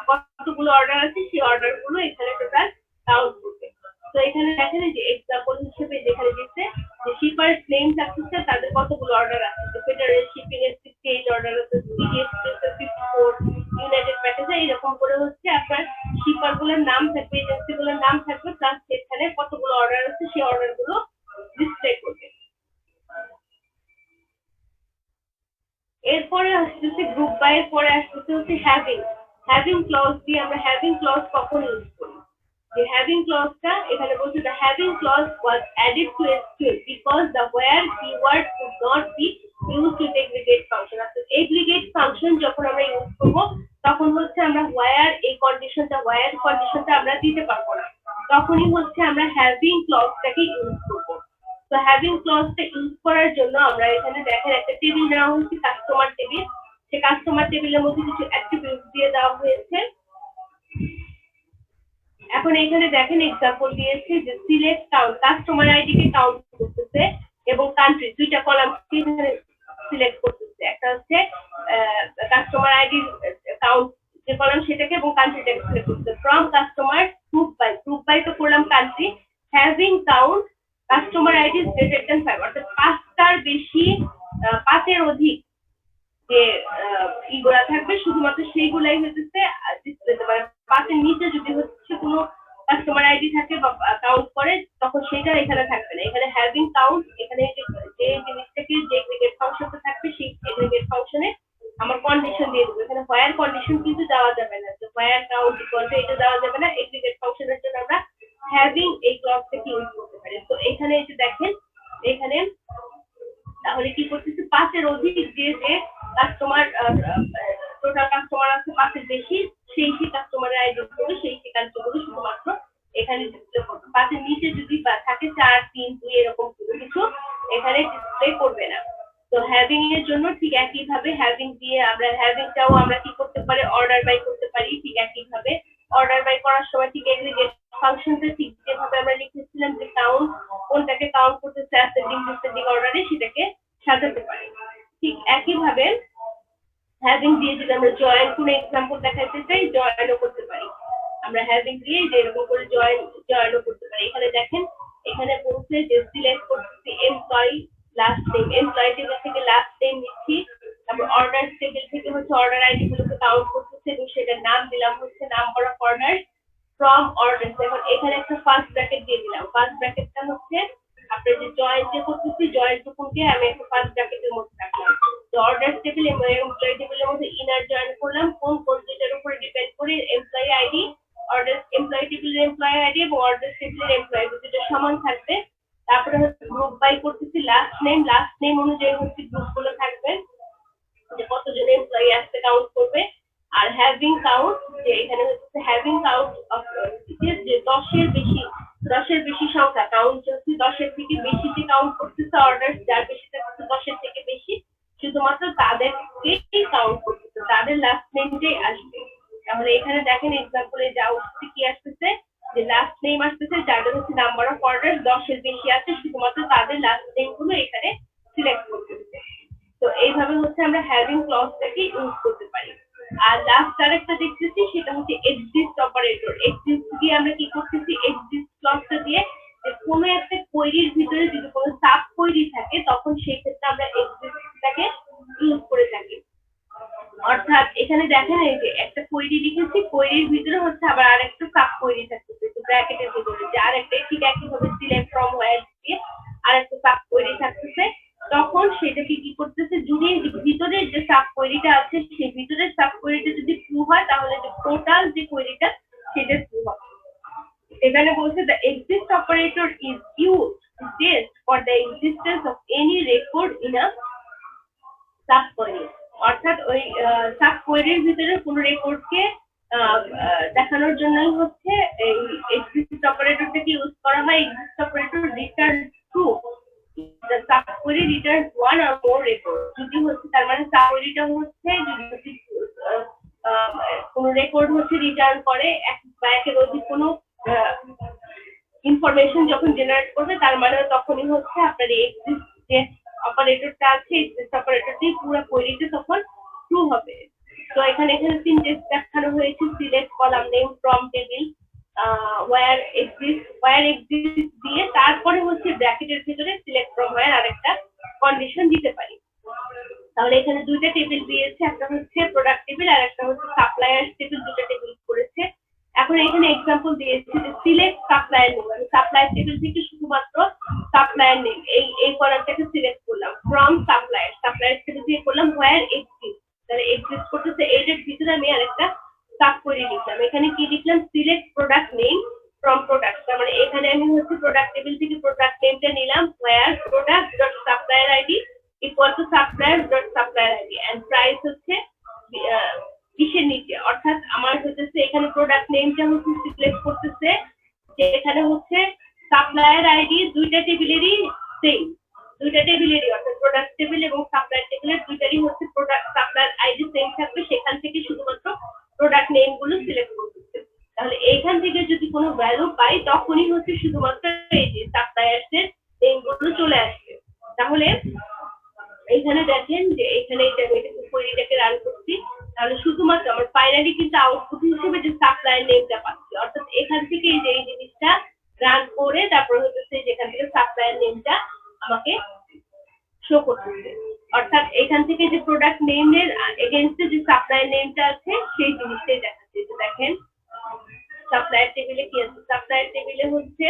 কতগুলো অর্ডার আছে সেই অর্ডার গুলো এখানে টোটাল কাউন্ট করবে। তো এখানে দেখেন যে এক্সাম্পল হিসেবে যেখানে দিচ্ছে যে শিপার নেম থাকছে তাদের কতগুলো অর্ডার আছে। তো ফেডারেল শিপিং এর 68 অর্ডার আছে, সিডিএস এর 54, ইউনাইটেড প্যাকেজে এরকম করে হচ্ছে আপনার শিপার গুলোর নাম থাকবে, এজেন্সি গুলোর নাম থাকবে, প্লাস সেখানে কতগুলো অর্ডার আছে সেই অর্ডার গুলো ডিসপ্লে করবে। এরপরে আসতেছে গ্রুপ বাই এর পরে আসতেছে হচ্ছে হ্যাভিং ক্লজ দিয়ে আমরা হ্যাভিং ক্লজ কখন ইউজ করি। The having clause টা এখানে বলছে the having clause was added to SQL because the where keyword could not be used to aggregate function. অর্থাৎ aggregate function যখন আমরা ইউজ করব তখন হচ্ছে আমরা where এই কন্ডিশনটা আমরা দিতে পারবো না, তখনই হচ্ছে আমরা having clause টাকে ইউজ করব। তো having clause টা ইউজ করার জন্য আমরা এখানে দেখেন একটা টেবিল দেওয়া হয়েছে কাস্টমার টেবিল, সেই কাস্টমার টেবিলের মধ্যে কিছু অ্যাট্রিবিউট দিয়ে দেওয়া হয়েছে। এখন এখানে দেখেন এক্সাম্পল দিয়েছে যে select count customer ID K count করতেছে এবং কান্ট্রি দুইটা কলাম এখানে সিলেক্ট করতেছে, একটা হচ্ছে কাস্টমার আইডি কাউন্ট যে কলাম সেটাকে এবং কান্ট্রিটাকে সিলেক্ট করতেছে। ফ্রম কাস্টমার গ্রুপ বাই তো করলাম country, having count customer ID greater than 5 অর্থাৎ 5টার বেশি 5-এর অধিক যে ইগুলা থাকবে শুধুমাত্র সেইগুলাই হচ্ছে ডিসপ্লেতে পারে। 5-এর নিচে যদি হচ্ছে কোনো কাস্টমার আইডি থাকে বা কাউন্ট করে তখন সেটা এখানে থাকবে না। এখানে হ্যাভিং কাউন্ট এখানে যে জিনিসটাকে যে এগ্রিগেট ফাংশনটা থাকবে সেই এগ্রিগেট ফাংশনে আমার কন্ডিশন দিয়ে দেবো। এখানে হোয়ার কন্ডিশন কিন্তু দেওয়া যাবে না, যে হোয়ার কাউন্ট ইকুয়াল টু এটা দেওয়া যাবে না। এগ্রিগেট ফাংশনের জন্য আমরা হ্যাভিং এই ক্লজটাকে ইউজ করতে পারি। তো এখানে এই যে দেখেন এখানে তাহলে কি করতেছে 5-এর অধিক যে কাস্টমার টোটাল কাস্টমার আছে 5-এর বেশি সেই কাস্টমারের আইডি গুলো সেই কান্ট্রিগুলো শুধুমাত্র এখানে ডিসপ্লে করবে। 5-এর নিচে যদি থাকে 4, 3, 2 এরকম কিছু এখানে ডিসপ্লে করবে না। তো হ্যাভিং এর জন্য ঠিক একই ভাবে হ্যাভিং দিয়ে আমরা হ্যাভিংটাও আমরা কি করতে পারি অর্ডার বাই করতে পারি। ঠিক একই ভাবে অর্ডার বাই করার সময় ঠিক এগ্রিগেট ফাংশনটা ঠিক যেভাবে আমরা লিখেছিলাম যে কাউন্ট কোনটাকে কাউন্ট করতেছে অ্যাসেন্ডিং অর্ডারে সেটাকে সাজাতে পারি। ঠিক একই ভাবে হ্যাভিং দিয়ে যদি আমরা জয়েন কোন এক্সাম্পল দেখাতে চাই জয়েনও করতে পারি। আমরা হ্যাভিং দিয়ে যে এরকম করে জয়েনও করতে পারি। এখানে দেখেন এখানে বলছে যে সিলেক্ট করতেছি employee last name, employee table থেকে লাস্ট নেম নিচ্ছি, তারপর অর্ডার টেবিল থেকে হচ্ছে অর্ডার আইডি গুলোকে কাউন্ট করতেছে এবং সেটার নাম দিলাম হচ্ছে number of order from order. এখন এখানে একটা ফার্স্ট ব্র্যাকেট দিয়ে দিলাম, ফার্স্ট ব্র্যাকেটটা হচ্ছে আপনার যে জয়েন যে করতেছি জয়েন টুকুনকে আমি একটা ফার্স্ট ব্র্যাকেটের মধ্যে রাখলাম। তো অর্ডার টেবিল এবং এমপ্লয়ি টেবিলের মধ্যে ইনার জয়েন করলাম কোন দুইটার উপরে ডিপেন্ড করে এমপ্লয়ি আইডি অর্ডার এমপ্লয়ি টেবিলের এমপ্লয়ি আইডি এবং অর্ডার টেবিলের এমপ্লয়ি দুটো সমান থাকবে। তারপরে হচ্ছে গ্রুপ বাই করতেছি লাস্ট নেম অনুযায়ী হচ্ছে গ্রুপ গুলো থাকবে যে কতজন এমপ্লয়ি আসতে কাউন্ট করবে। আর হ্যাভিং কাউন্ট যে এখানে হচ্ছে হ্যাভিং কাউন্ট যে 10-এর বেশি সংখ্যা কাউন্ট হচ্ছে 10-এর থেকে বেশি যে কাউন্ট করতেছে অর্ডার যার বেশি থাকছে 10-এর থেকে বেশি শুধুমাত্র তাদেরকেই কাউন্ট করতেছে, তাদের লাস্ট নেমটাই আসবে। তাহলে এখানে দেখেন এক্সাম্পলে যা উঠছে কি আসতেছে যে লাস্ট নেম আসতেছে যাদের হচ্ছে নাম্বার অফ অর্ডার 10-এর বেশি আছে শুধুমাত্র তাদের লাস্ট নেম গুলো এখানে সিলেক্ট করতেছে। তো এইভাবে হচ্ছে আমরা হ্যাভিং ক্লজটাকে ইউজ করতে পারি। আর লাস্ট আরেকটা দেখতেছি সেটা হচ্ছে এক্সিস্ট অপারেটর। এক্সিস্ট দিয়ে আমরা কি করতেছি এক্সিস্ট ক্লজটা দিয়ে যে কোনো একটা কোয়েরির ভিতরে যদি কোনো সাব কোয়েরি থাকে তখন সেই ক্ষেত্রে আমরা এক্সিস্টটাকে ইউজ করে থাকি। অর্থাৎ এখানে দেখেন এই যে একটা কোয়েরি লিখেছি কোয়েরির ভিতরে হচ্ছে আবার আরেকটা সাব কোয়েরি থাকতেছে ব্র্যাকেটের ভিতরে যে আরেকটা ঠিক একইভাবে সিলেক্ট ফ্রম হোয়ার দিয়ে আরেকটা সাব কোয়েরি থাকতেছে তখন সেটাকে কি করতেছে যদি ভিতরে যে সাব কোয়েরিটা আছে সেই ভিতরের সাব কোয়েরিটা যদি ট্রু হয় তাহলে যে টোটাল যে কোয়েরিটা সেটা ট্রু হবে। এখানে বলছে the exist operator is used to test for the existence of any record in a sub query। অর্থাৎ ওই সাব কোয়েরির ভিতরে কোন রেকর্ডকে দেখানোর জন্যই হচ্ছে এই এক্সিস্ট অপারেটরটাকে ইউজ করা হয়। Exist operator return true the sub query returns one or more record। যদি হচ্ছে তার মানে সাব কোয়েরিটা হচ্ছে যদি কোন রেকর্ড হচ্ছে রিটার্ন করে এক বা একের অধিক কোনো ইনফরমেশন যখন জেনারেট করবে তার মানে তখনই হচ্ছে আপনার এই এক্সিস্ট যে অপারেটরটা আছে এক্সিস্ট অপারেটরটি পুরো কোয়েরিতে তখন ট্রু হবে। তো এখানে সিনট্যাক্স দেখানো হয়েছে select column name from table where exist দিয়ে তারপরে হচ্ছে ব্র্যাকেটের ভিতরে সিলেক্ট ফ্রম where আরেকটা কন্ডিশন দিতে পারি। তাহলে এখানে দুইটা টেবিল দিয়েছে, একটা হচ্ছে প্রোডাক্ট টেবিল আর একটা হচ্ছে সাপ্লায়ার টেবিল, দুটো টেবিল করেছে। এখন এখানে एग्जांपल দিয়েছে যে সিলেক্ট সাপ্লায়ার নেম, আমি সাপ্লায়ার টেবিল থেকে শুধুমাত্র সাপ্লায়ার নেম এই কলামটাকে সিলেক্ট করলাম, ফ্রম সাপ্লায়ার টেবিল থেকে করলাম where exist, তাহলে এক্সিস্ট করতেছে এইটার ভিতরে আমি আরেকটা সাব কোয়েরি লিখলাম। এখানে কি লিখলাম select product name from product, তার মানে এখানে আমি হচ্ছে প্রোডাক্ট টেবিল থেকে প্রোডাক্ট নেমটা নিলাম where product.supplier id equal to supplier.supplier id and price হচ্ছে কিসের নিচে, অর্থাৎ আমার হচ্ছে এখানে প্রোডাক্ট নেমটা হচ্ছে সিলেক্ট করতেছে যে এখানে হচ্ছে সাপ্লায়ার আইডি দুইটা টেবিলেরই সেম, দুইটা টেবিলেরই অর্থাৎ প্রোডাক্ট টেবিল এবং সাপ্লায়ার টেবিলের দুইটারই হচ্ছে প্রোডাক্ট সাপ্লায়ার আইডি সেম থাকবে, সেখান থেকে শুধুমাত্র প্রোডাক্ট নেম গুলো সিলেক্ট করতেছে। তাহলে এইখান থেকে যদি কোনো ভ্যালু পাই তখনই হচ্ছে শুধুমাত্র এই যে সাপ্লায়ার্স এর নেম গুলো চলে আসবে। তাহলে এখানে দেখেন যে এখানে কোয়েরিটাকে রান করছি, তাহলে শুধুমাত্র আমার ফাইনালি কিন্তু আউটপুট হিসেবে যে সাপ্লায়ার নেমটা পাচ্ছি, অর্থাৎ এখান থেকে এই যে এই জিনিসটা রান করে তারপর হচ্ছে যেখান থেকে সাপ্লায়ার নেমটা আমাকে শো করতেছে, অর্থাৎ এখান থেকে যে প্রোডাক্ট নেমের এগেইনস্টে যে সাপ্লায়ার নেমটা আছে সেই জিনিসটাই দেখাচ্ছে। যে দেখেন সাপ্লায়ার টেবিলে কি আছে, সাপ্লায়ার টেবিলে হচ্ছে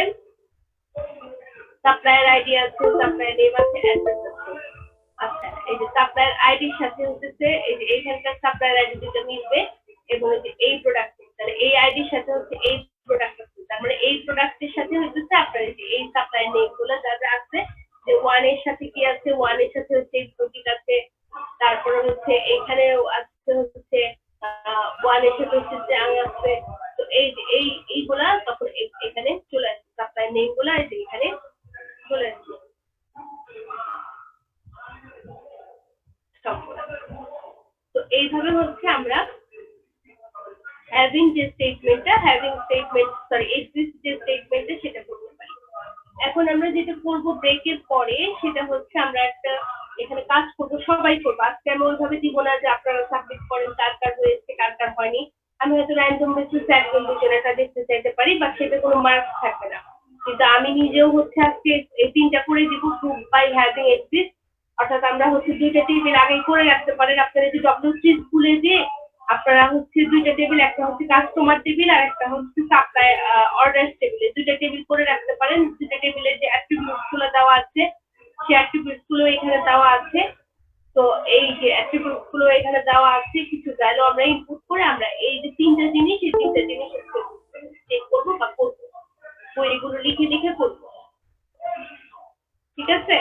সাপ্লায়ার আইডি আছে, সাপ্লায়ার নেম আছে, অ্যাড্রেস আছে। আচ্ছা, এই যে সাপ্লায়ার আইডির সাথে হচ্ছে এই যে এইখানকার সাপ্লায়ার আইডি দুটো মিলবে এবং এই প্রোডাক্ট, তাহলে এই আইডির সাথে হচ্ছে এই প্রোডাক্ট আছে, তার মানে এই প্রোডাক্টের সাথে হচ্ছে আপনার এই সাপ্লায়ার নেমগুলো যা যা আছে, যে ওয়ান এর সাথে কি আছে, ওয়ান এর সাথে হচ্ছে এই প্রোডাক্ট আছে, তারপরে হচ্ছে এইখানেও আছে হচ্ছে ওয়ান এর সাথে হচ্ছে জাং আছে। তো এই যে এইগুলা তখন এখানে চলে আসছে, সাপ্লায়ার নেমগুলো এই যে এখানে চলে আসছে। তো এইভাবে হচ্ছে আমরা exist যে স্টেটমেন্টটা সেটা করতে পারি। এখন আমরা যেটা করব ব্রেকের পরে সেটা হচ্ছে আমরা একটা এখানে কাজ করব, সবাই করব, আজকে আমি ওইভাবে দিব না যে আপনারা সাবমিট করেন কার কার হয়েছে কার কার হয়নি, আমি হয়তো র্যান্ডম বেসিস একজন দুজনেরটা দেখতে চাইতে পারি বা সেটা কোনো মার্কস থাকবে না, কিন্তু আমি নিজেও হচ্ছে আজকে এই তিনটা করে দিব প্রুভ বাই হ্যাভিং এক্সিস্ট, অর্থাৎ আমরা হচ্ছে দুইটা টেবিল আগেই করে রাখতে পারেন। আপনারা যে W3 স্কুলে যে আপনারা হচ্ছে দুইটা টেবিল, একটা হচ্ছে কাস্টমার টেবিল আর একটা হচ্ছে সাপ্লাই অর্ডার টেবিল, দুইটা টেবিল করে রাখতে পারেন। দুইটা টেবিলের যে অ্যাট্রিবিউটস গুলো দেওয়া আছে সেই অ্যাট্রিবিউটস গুলো এখানে দেওয়া আছে। তো এই যে অ্যাট্রিবিউটস গুলো এখানে দেওয়া আছে, কিছু ভ্যালু আমরা ইনপুট করে আমরা এই যে তিনটা জিনিস এই তিনটা জিনিস চেক করব বা করব, কোয়েরিগুলো লিখে লিখে করব। ঠিক আছে?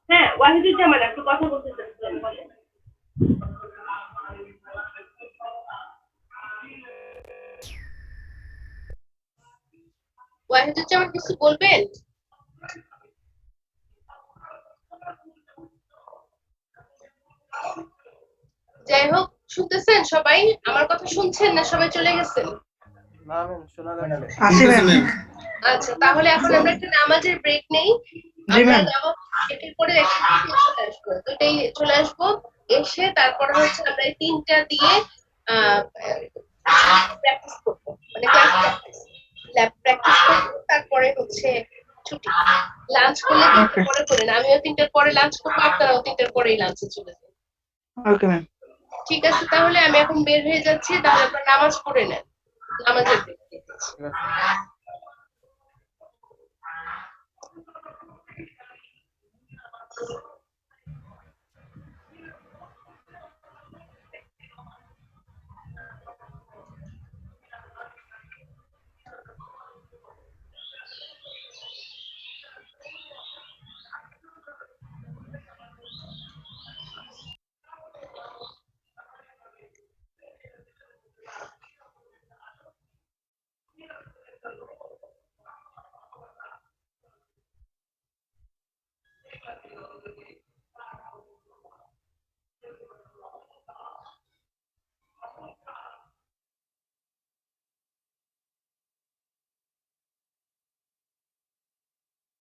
হ্যাঁ, ওয়াহিদুজ্জামান আপনি কথা বলতে চাচ্ছেন, বলেন। ওয়াহিদুজ্জামান কিছু বলবেন? যাই হোক, শুনতেছেন সবাই? আমার কথা শুনছেন না সবাই চলে গেছেন? না ম্যাম, শোনা যাচ্ছে। আচ্ছা, তাহলে এখন আমরা একটা নামাজের ব্রেক নেই। আমরা নামাজ ব্রেকের পরে চলে আসবো, দুইটাই চলে আসবো, এসে তারপরে হচ্ছে আমরা এই তিনটা দিয়ে প্র্যাকটিস করবো, মানে ক্লাস প্র্যাকটিস, ল্যাব প্র্যাকটিস করবো, তারপরে হচ্ছে ছুটি। লাঞ্চ করলে পরে করেন, আমিও 3টার পরে লাঞ্চ করবো, আপনারাও 3টার পরেই লাঞ্চে চলে যান। Okay ma'am. ঠিক আছে, তাহলে আমি এখন বের হয়ে যাচ্ছি, তাহলে আপনারা নামাজ পড়ে নেন, নামাজের ব্রেক দিচ্ছি। করে